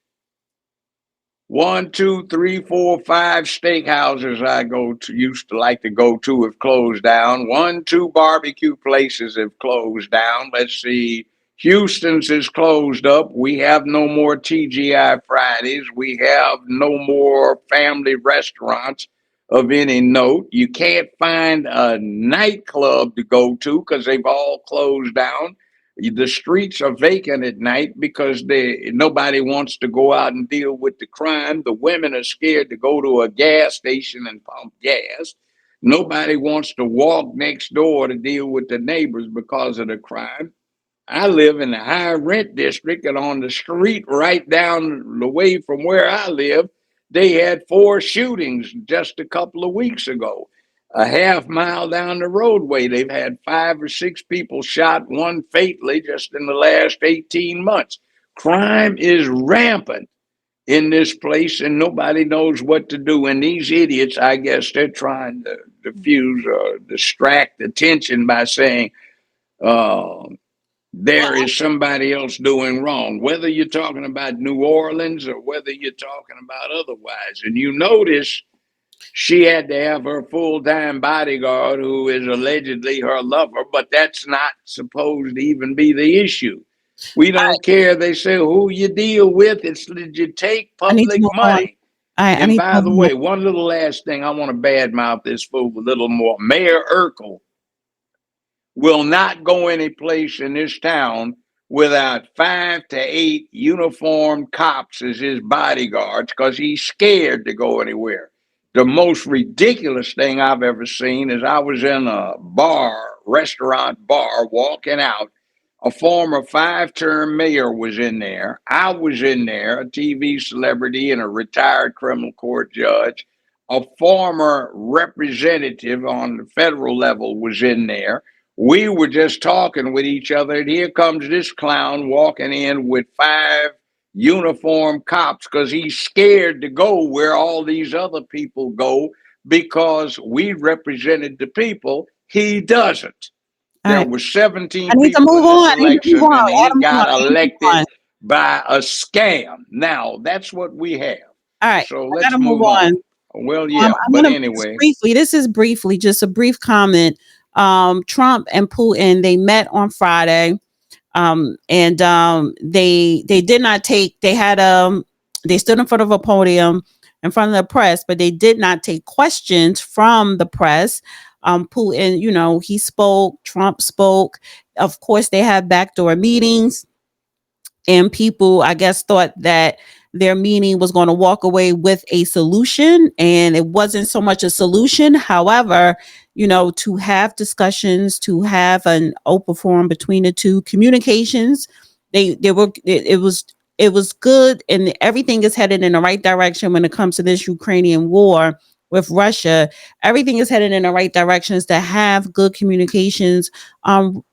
1, 2, 3, 4, 5 steakhouses I used to like to go to have closed down. 1, 2 barbecue places have closed down. Let's see, Houston's is closed up. We have no more TGI Fridays. We have no more family restaurants of any note. You can't find a nightclub to go to because they've all closed down. The streets are vacant at night because nobody wants to go out and deal with the crime. The women are scared to go to a gas station and pump gas. Nobody wants to walk next door to deal with the neighbors because of the crime. I live in the high rent district, and on the street right down the way from where I live, they had 4 shootings just a couple of weeks ago. A half mile down the roadway, they've had 5 or 6 people shot, one fatally just in the last 18 months. Crime is rampant in this place, and nobody knows what to do. And these idiots, I guess they're trying to diffuse or distract attention by saying, there is somebody else doing wrong, whether you're talking about New Orleans or whether you're talking about otherwise. And you notice she had to have her full-time bodyguard who is allegedly her lover, but that's not supposed to even be the issue. We don't care. They say who you deal with. It's did you take public money? And by the way, one little last thing, I want to badmouth this fool a little more. Mayor Urkel will not go any place in this town without 5 to 8 uniformed cops as his bodyguards because he's scared to go anywhere. The most ridiculous thing I've ever seen is I was in a restaurant bar, walking out. A former 5-term mayor was in there. I was in there, a TV celebrity and a retired criminal court judge. A former representative on the federal level was in there. We were just talking with each other, and here comes this clown walking in with 5 uniformed cops because he's scared to go where all these other people go because we represented the people. He doesn't.
All
There
right.
were
I
17
need to
people
move
in this
on. I need to move
election,
on.
and
I
he
gotta move on.
got
I need to move
elected
on.
by a scam. Now, that's what we have.
All right.
So
I
let's
gotta move
move on.
on.
Well, yeah,
I'm
but
gonna just
anyway,
briefly. This is briefly, just a brief comment. Trump and Putin, they met on Friday. And they did not take. They stood in front of a podium in front of the press, but they did not take questions from the press. Putin, he spoke. Trump spoke. Of course, they had backdoor meetings, and people, I guess, thought that their meeting was going to walk away with a solution, and it wasn't so much a solution. However, to have discussions, to have an open forum between the two, communications, it was good, and everything is headed in the right direction when it comes to this Ukrainian war with Russia. Everything is headed in the right directions to have good communications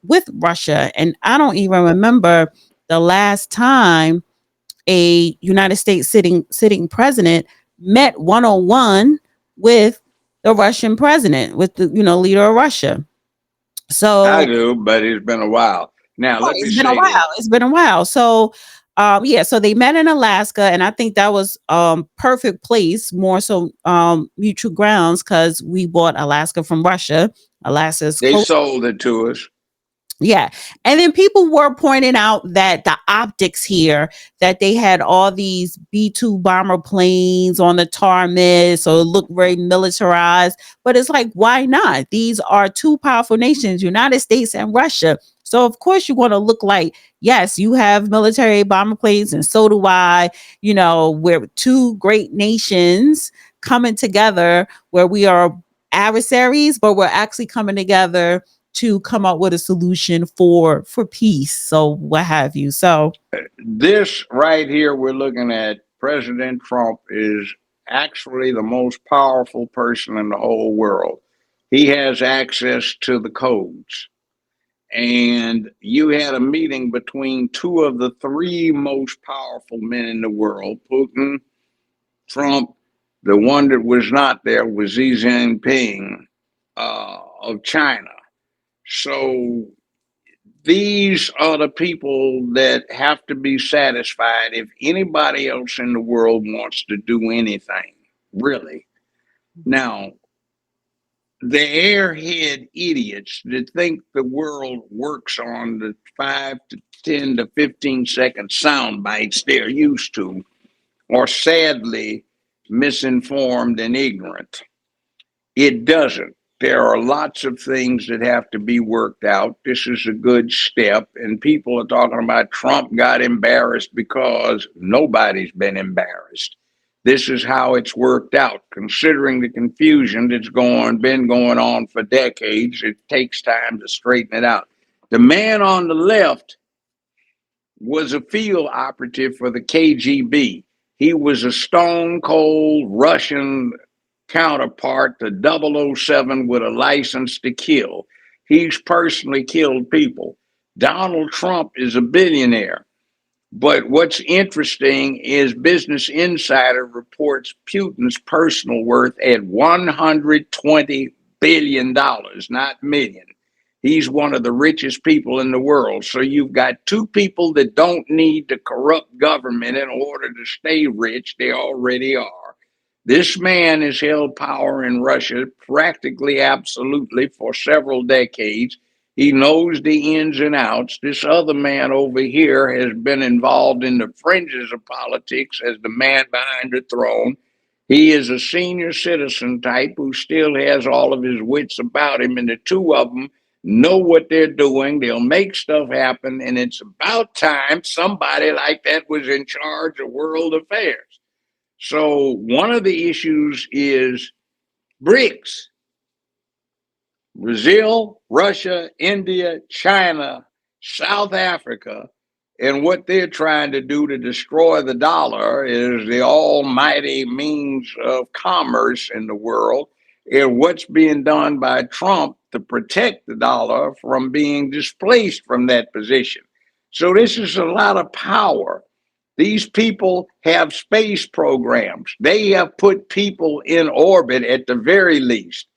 with Russia. And I don't even remember the last time a United States sitting president met one-on-one with the Russian president, with the leader of Russia.
I
So
do, but it's been a while. Now, let me
it's been a
say this.
while. It's been a while. So so they met in Alaska, and I think that was perfect place, more so mutual grounds, because we bought Alaska from Russia. Alaska's
They
close.
sold it to us.
Yeah. And then people were pointing out that the optics here, that they had all these B-2 bomber planes on the tarmac, so it looked very militarized. But it's like, why not? These are two powerful nations, United States and Russia. So of course you want to look like, yes, you have military bomber planes, and so do I. We're two great nations coming together, where we are adversaries, but we're actually coming together to come up with a solution for peace. So what have you. So
This right here we're looking at, President Trump is actually the most powerful person in the whole world. He has access to the codes. And you had a meeting between two of the three most powerful men in the world, Putin, Trump. The one that was not there was Xi Jinping of China. So these are the people that have to be satisfied if anybody else in the world wants to do anything, really. Now, the airhead idiots that think the world works on the 5 to 10 to 15-second sound bites they're used to are sadly misinformed and ignorant. It doesn't. There are lots of things that have to be worked out. This is a good step. And people are talking about Trump got embarrassed, because nobody's been embarrassed. This is how it's worked out. Considering the confusion that's been going on for decades, it takes time to straighten it out. The man on the left was a field operative for the KGB. He was a stone cold Russian counterpart to 007 with a license to kill. He's personally killed people. Donald Trump is a billionaire. But what's interesting is Business Insider reports Putin's personal worth at $120 billion, not million. He's one of the richest people in the world. So you've got two people that don't need the corrupt government in order to stay rich. They already are. This man has held power in Russia practically absolutely for several decades. He knows the ins and outs. This other man over here has been involved in the fringes of politics as the man behind the throne. He is a senior citizen type who still has all of his wits about him, and the two of them know what they're doing. They'll make stuff happen, and it's about time somebody like that was in charge of world affairs. So one of the issues is BRICS. Brazil, Russia, India, China, South Africa, and what they're trying to do to destroy the dollar is the almighty means of commerce in the world, and what's being done by Trump to protect the dollar from being displaced from that position. So this is a lot of power. These people have space programs. They have put people in orbit at the very least.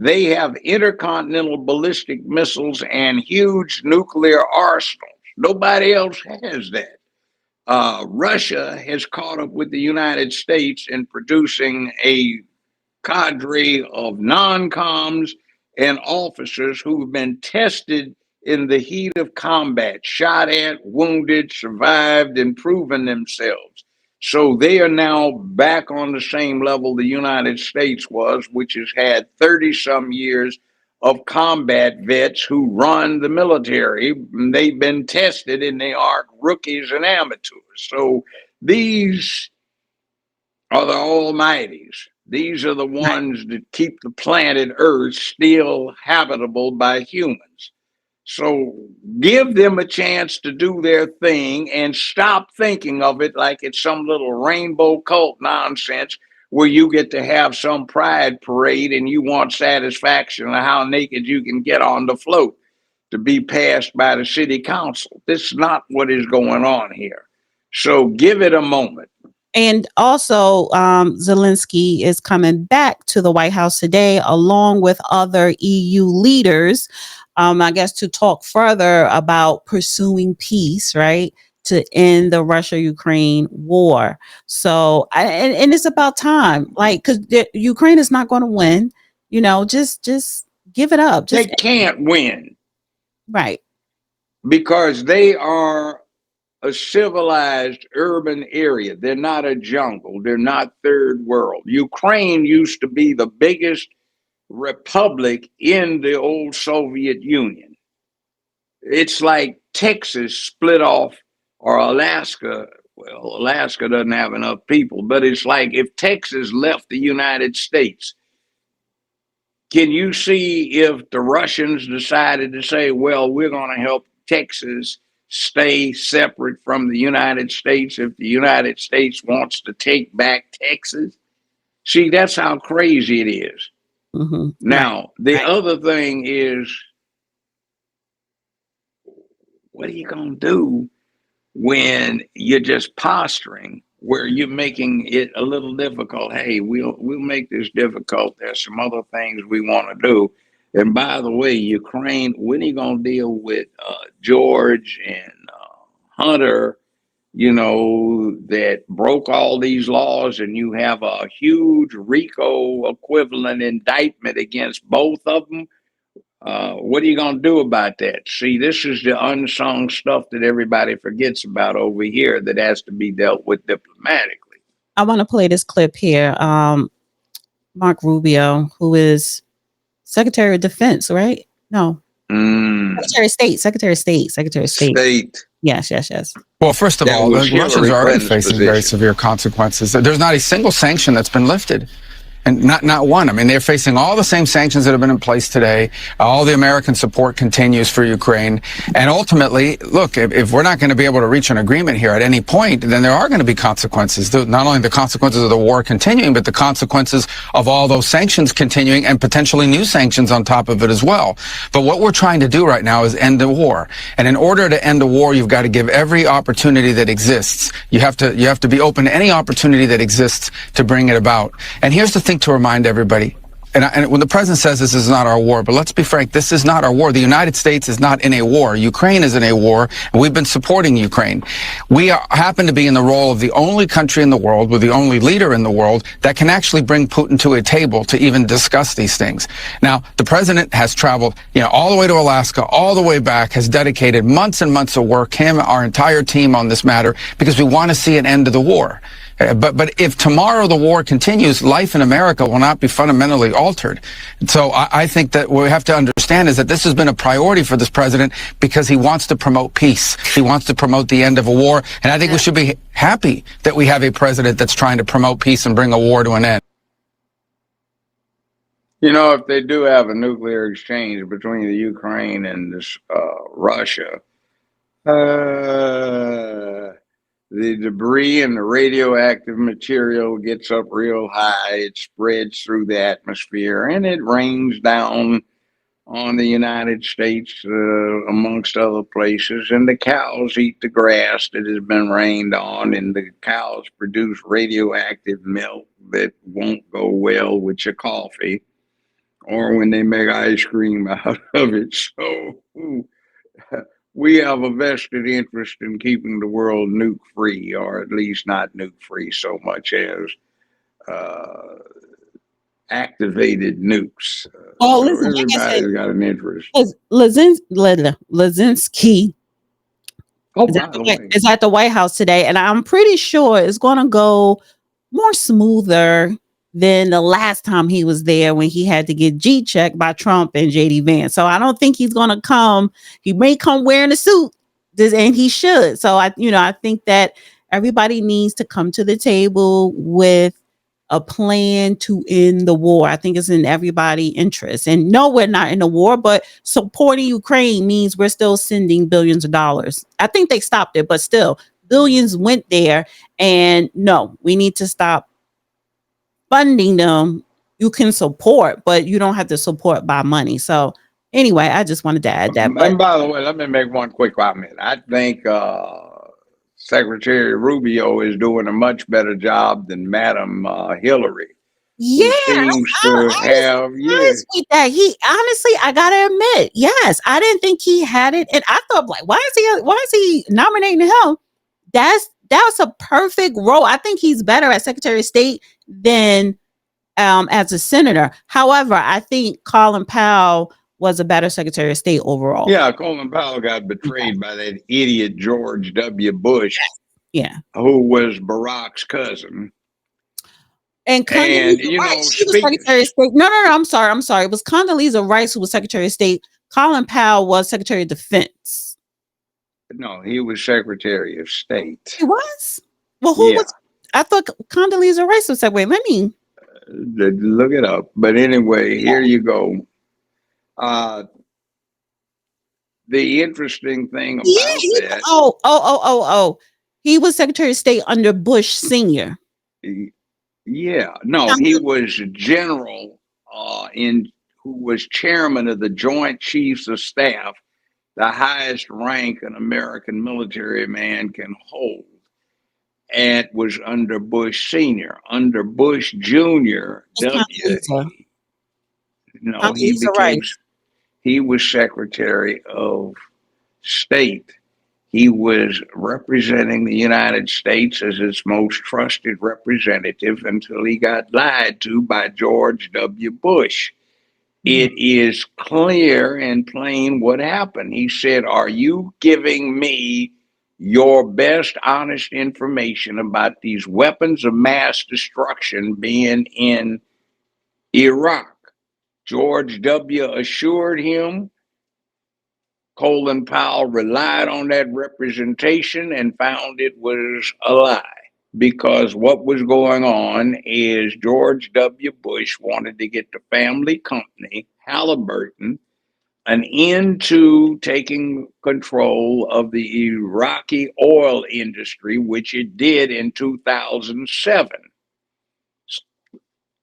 They have intercontinental ballistic missiles and huge nuclear arsenals. Nobody else has that. Russia has caught up with the United States in producing a cadre of non-coms and officers who've been tested in the heat of combat, shot at, wounded, survived, and proven themselves. So they are now back on the same level the United States was, which has had 30-some years of combat vets who run the military. They've been tested and they are rookies and amateurs. So these are the almighties. These are the ones that keep the planet Earth still habitable by humans. So give them a chance to do their thing and stop thinking of it like it's some little rainbow cult nonsense where you get to have some pride parade and you want satisfaction of how naked you can get on the float to be passed by the city council. This is not what is going on here. So give it a moment.
And also, Zelensky is coming back to the White House today, along with other EU leaders, I guess, to talk further about pursuing peace, right, to end the Russia-Ukraine war. So, and it's about time, like, because Ukraine is not going to win. You know, just give it up.
They can't win.
Right.
Because they are a civilized urban area. They're not a jungle. They're not third world. Ukraine used to be the biggest republic in the old Soviet Union. It's like Texas split off, or Alaska. Well, Alaska doesn't have enough people, but it's like if Texas left the United States. Can you see if the Russians decided to say, well, we're going to help Texas stay separate from the United States if the United States wants to take back Texas? See, that's how crazy it is.
Mm-hmm.
Now, the other thing is, what are you going to do when you're just posturing, where you're making it a little difficult? Hey, we'll make this difficult. There's some other things we want to do. And by the way, Ukraine, when are you going to deal with George and Hunter, you know, that broke all these laws, and you have a huge RICO equivalent indictment against both of them? What are you going to do about that? See, this is the unsung stuff that everybody forgets about over here that has to be dealt with diplomatically.
I want to play this clip here. Mark Rubio, who is Secretary of Defense, right? No. Secretary of State. Yes.
Well, first of all, the Russians are already facing very severe consequences. There's not a single sanction that's been lifted. And not one. I mean, they're facing all the same sanctions that have been in place today. All the American support continues for Ukraine. And ultimately, look, if we're not going to be able to reach an agreement here at any point, then there are going to be consequences. Not only the consequences of the war continuing, but the consequences of all those sanctions continuing and potentially new sanctions on top of it as well. But what we're trying to do right now is end the war. And in order to end the war, you've got to give every opportunity that exists. You have to be open to any opportunity that exists to bring it about. And here's the thing to remind everybody, and when the president says this is not our war, but let's be frank, this is not our war. The United States is not in a war. Ukraine is in a war, and we've been supporting Ukraine. We happen to be in the role of the only country in the world, with the only leader in the world, that can actually bring Putin to a table to even discuss these things. Now, the president has traveled, all the way to Alaska, all the way back, has dedicated months and months of work, our entire team, on this matter, because we want to see an end to the war. But if tomorrow the war continues, life in America will not be fundamentally altered. So I think that what we have to understand is that this has been a priority for this president because he wants to promote peace. He wants to promote the end of a war. And I think we should be happy that we have a president that's trying to promote peace and bring a war to an end.
You know, if they do have a nuclear exchange between the Ukraine and this, Russia, the debris and the radioactive material gets up real high. It spreads through the atmosphere, and it rains down on the United States, amongst other places. And the cows eat the grass that has been rained on, and the cows produce radioactive milk that won't go well with your coffee. or when they make ice cream out of it. So we have a vested interest in keeping the world nuke free, or at least not nuke free so much as activated nukes.
Well,
So
listen, like I said,
everybody's got an interest.
Lazinski
Oh, by the way,
is at the White House today, and I'm pretty sure it's going to go more smoother than the last time he was there when he had to get G-checked by Trump and JD Vance. So I don't think he's going to come. He may come wearing a suit, and he should. So I think that everybody needs to come to the table with a plan to end the war. I think it's in everybody's interest. And no, we're not in a war, but supporting Ukraine means we're still sending billions of dollars. I think they stopped it, but still, billions went there. And no, we need to stop funding them. You can support, but you don't have to support by money. So anyway, I just wanted to add that.
And by the way, let me make one quick comment. I think Secretary Rubio is doing a much better job than Madam Hillary.
Yeah,
seems to have
with that. He honestly, I gotta admit, yes, I didn't think he had it, and I thought, like, why is he nominating him? That's a perfect role. I think he's better as Secretary of State than as a senator. However, I think Colin Powell was a better Secretary of State overall.
Yeah, Colin Powell got betrayed by that idiot George W. Bush, who was Barack's cousin.
And Condoleezza Rice, she was Secretary of State. No, I'm sorry. It was Condoleezza Rice who was Secretary of State. Colin Powell was Secretary of Defense.
No, he was Secretary of State.
He was? Well, who was? I thought Condoleezza Rice was Secretary. Let me
look it up. But anyway, here you go. The interesting thing about that.
Oh. He was Secretary of State under Bush Sr.
Yeah, no, he was general who was chairman of the Joint Chiefs of Staff, the highest rank an American military man can hold. And was under Bush Sr. Under Bush Jr. He was Secretary of State. He was representing the United States as its most trusted representative until he got lied to by George W. Bush. It is clear and plain what happened. He said, "Are you giving me your best honest information about these weapons of mass destruction being in Iraq?" George W. assured him. Colin Powell relied on that representation and found it was a lie, because what was going on is George W. Bush wanted to get the family company, Halliburton, an end to taking control of the Iraqi oil industry, which it did in 2007.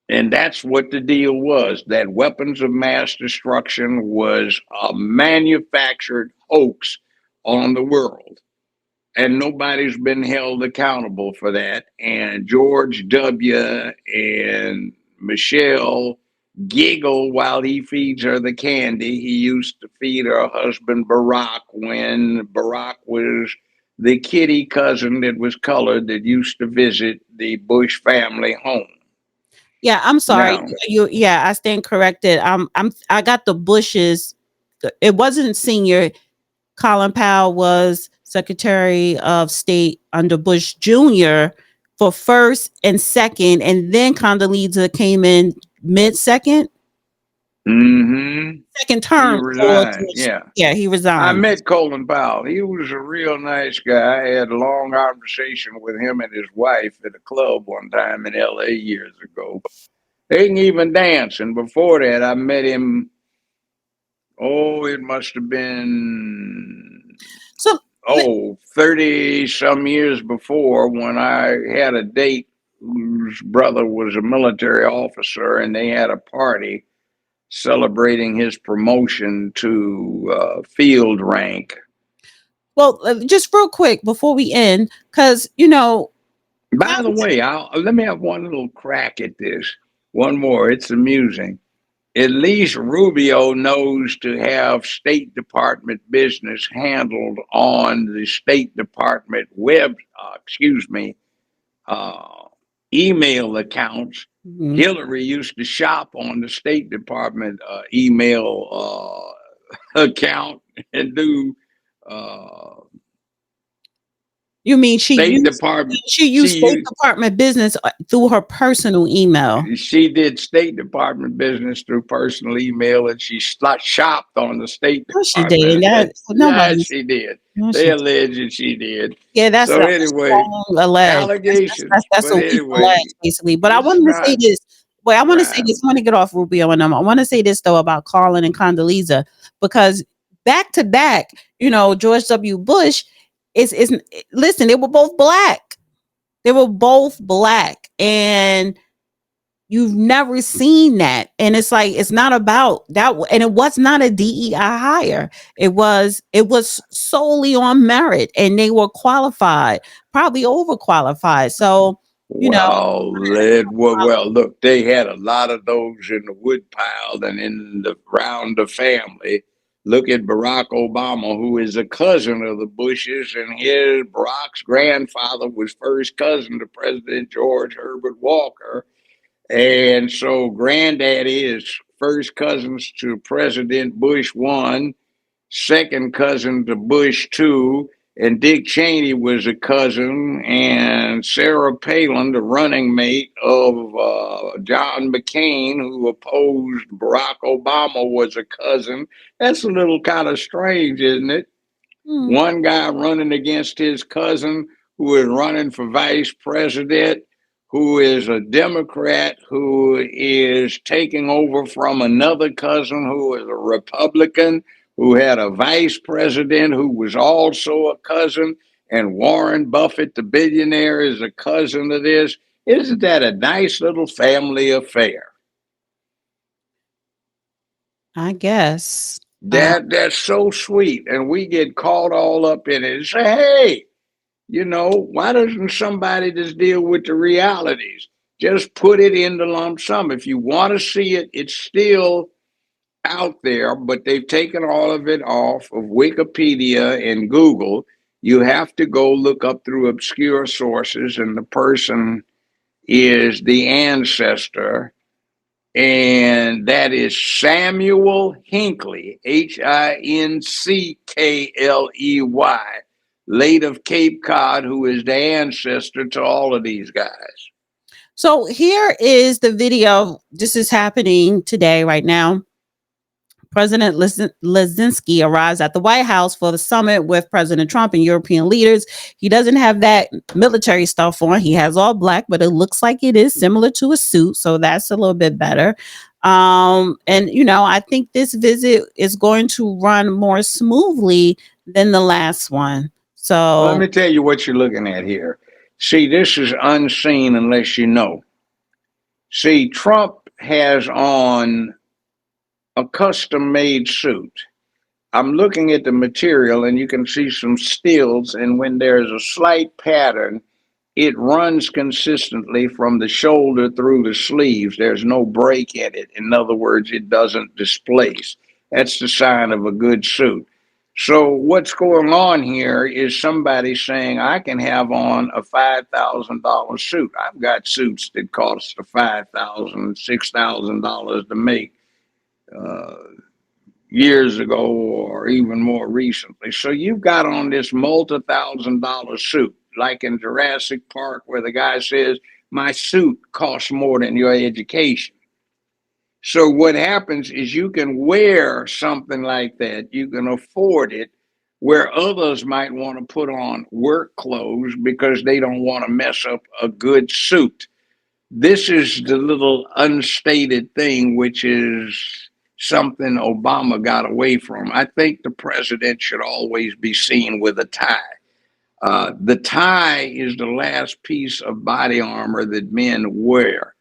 And that's what the deal was, that weapons of mass destruction was a manufactured hoax on the world. And nobody's been held accountable for that. And George W. and Michelle giggle while he feeds her the candy he used to feed her husband Barack when Barack was the kitty cousin that was colored that used to visit the Bush family home.
Yeah, I'm sorry. I stand corrected. I got the Bushes. It wasn't Senior. Colin Powell was Secretary of State under Bush Jr. for first and second, and then Condoleezza came in mid-second. Second term.
He resigned.
He resigned.
I met Colin Powell. He was a real nice guy. I had a long conversation with him and his wife at a club one time in LA years ago. They can even dance. And before that, I met him. It must have been 30 some years before, when I had a date whose brother was a military officer, and they had a party celebrating his promotion to field rank.
Well, just real quick before we end, because,
by the way, let me have one little crack at this. One more. It's amusing. at least Rubio knows to have State Department business handled on the State Department email accounts.
Mhm.
Hillary used to shop on the State Department email account and do
You mean she
State
used
Department.
State Department business through her personal email?
She did State Department business through personal email, and she shopped on the State
No, she
Department.
didn't.
Yeah, she did.
No,
They
she
alleged she did.
Yeah, that's
So
a
anyway,
strong alleged.
allegations.
That's a
But
weak
anyway,
alleged, basically. But I
it's
wanted to say
not
this. Wait, I want to say
right.
this. I want to get off Rubio and them. I want to say this though about Carlin and Condoleezza, because back to back, George W. Bush is listen. They were both black. They were both black, and you've never seen that. And it's like, it's not about that. And it was not a DEI hire. It was solely on merit, and they were qualified, probably overqualified. So,
Well, look, they had a lot of those in the woodpile and around the family. Look at Barack Obama, who is a cousin of the Bushes, and Barack's grandfather was first cousin to President George Herbert Walker. And so granddaddy is first cousins to President Bush 1, second cousin to Bush 2, and Dick Cheney was a cousin, and Sarah Palin, the running mate of John McCain, who opposed Barack Obama, was a cousin. That's a little kind of strange, isn't it? One guy running against his cousin who is running for vice president, who is a Democrat, who is taking over from another cousin who is a Republican, who had a vice president who was also a cousin, and Warren Buffett, the billionaire, is a cousin of this. Isn't that a nice little family affair?
I guess.
That's so sweet. And we get caught all up in it and say, hey, why doesn't somebody just deal with the realities? Just put it in the lump sum. If you want to see it, it's still out there, but they've taken all of it off of Wikipedia and Google. You have to go look up through obscure sources, and the person is the ancestor, and that is Samuel Hinckley, Hinkley, late of Cape Cod, who is the ancestor to all of these guys.
So here is the video. This is happening today, right now. President Zelensky arrives at the White House for the summit with President Trump and European leaders. He doesn't have that military stuff on. He has all black, but it looks like it is similar to a suit. So that's a little bit better. And, I think this visit is going to run more smoothly than the last one. So
let me tell you what you're looking at here. See, this is unseen unless you know. See, Trump has on a custom-made suit. I'm looking at the material, and you can see some stills, and when there's a slight pattern, it runs consistently from the shoulder through the sleeves. There's no break in it. In other words, it doesn't displace. That's the sign of a good suit. So what's going on here is somebody saying, I can have on a $5,000 suit. I've got suits that cost $5,000, $6,000 to make years ago or even more recently. So you've got on this multi-$1,000 suit, like in Jurassic Park, where the guy says, my suit costs more than your education. So what happens is you can wear something like that. You can afford it, where others might want to put on work clothes because they don't want to mess up a good suit. This is the little unstated thing, which is something Obama got away from. I think the president should always be seen with a tie. The tie is the last piece of body armor that men wear.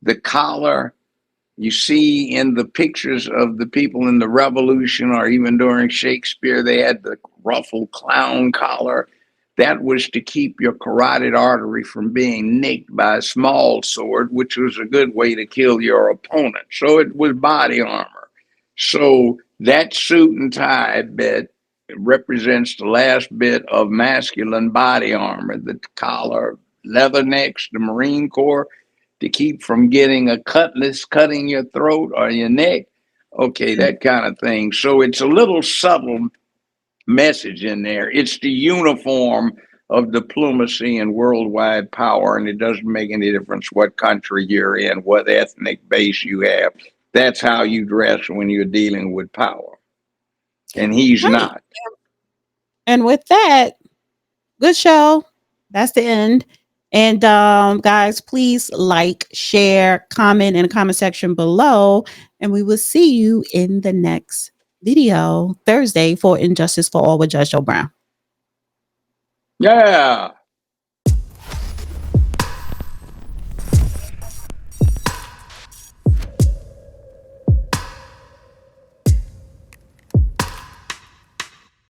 The collar, you see in the pictures of the people in the Revolution, or even during Shakespeare, they had the ruffled clown collar. That was to keep your carotid artery from being nicked by a small sword, which was a good way to kill your opponent. So it was body armor. So that suit and tie bit represents the last bit of masculine body armor, the collar, leathernecks, the Marine Corps, to keep from getting a cutlass cutting your throat or your neck. Okay, that kind of thing. So it's a little subtle message in there. It's the uniform of diplomacy and worldwide power, and it doesn't make any difference what country you're in, what ethnic base you have. That's how you dress when you're dealing with power. And he's not.
And with that, good show. That's the end. And guys, please like, share, comment in the comment section below. And we will see you in the next video Thursday for Injustice for All with Judge Joe Brown.
Yeah.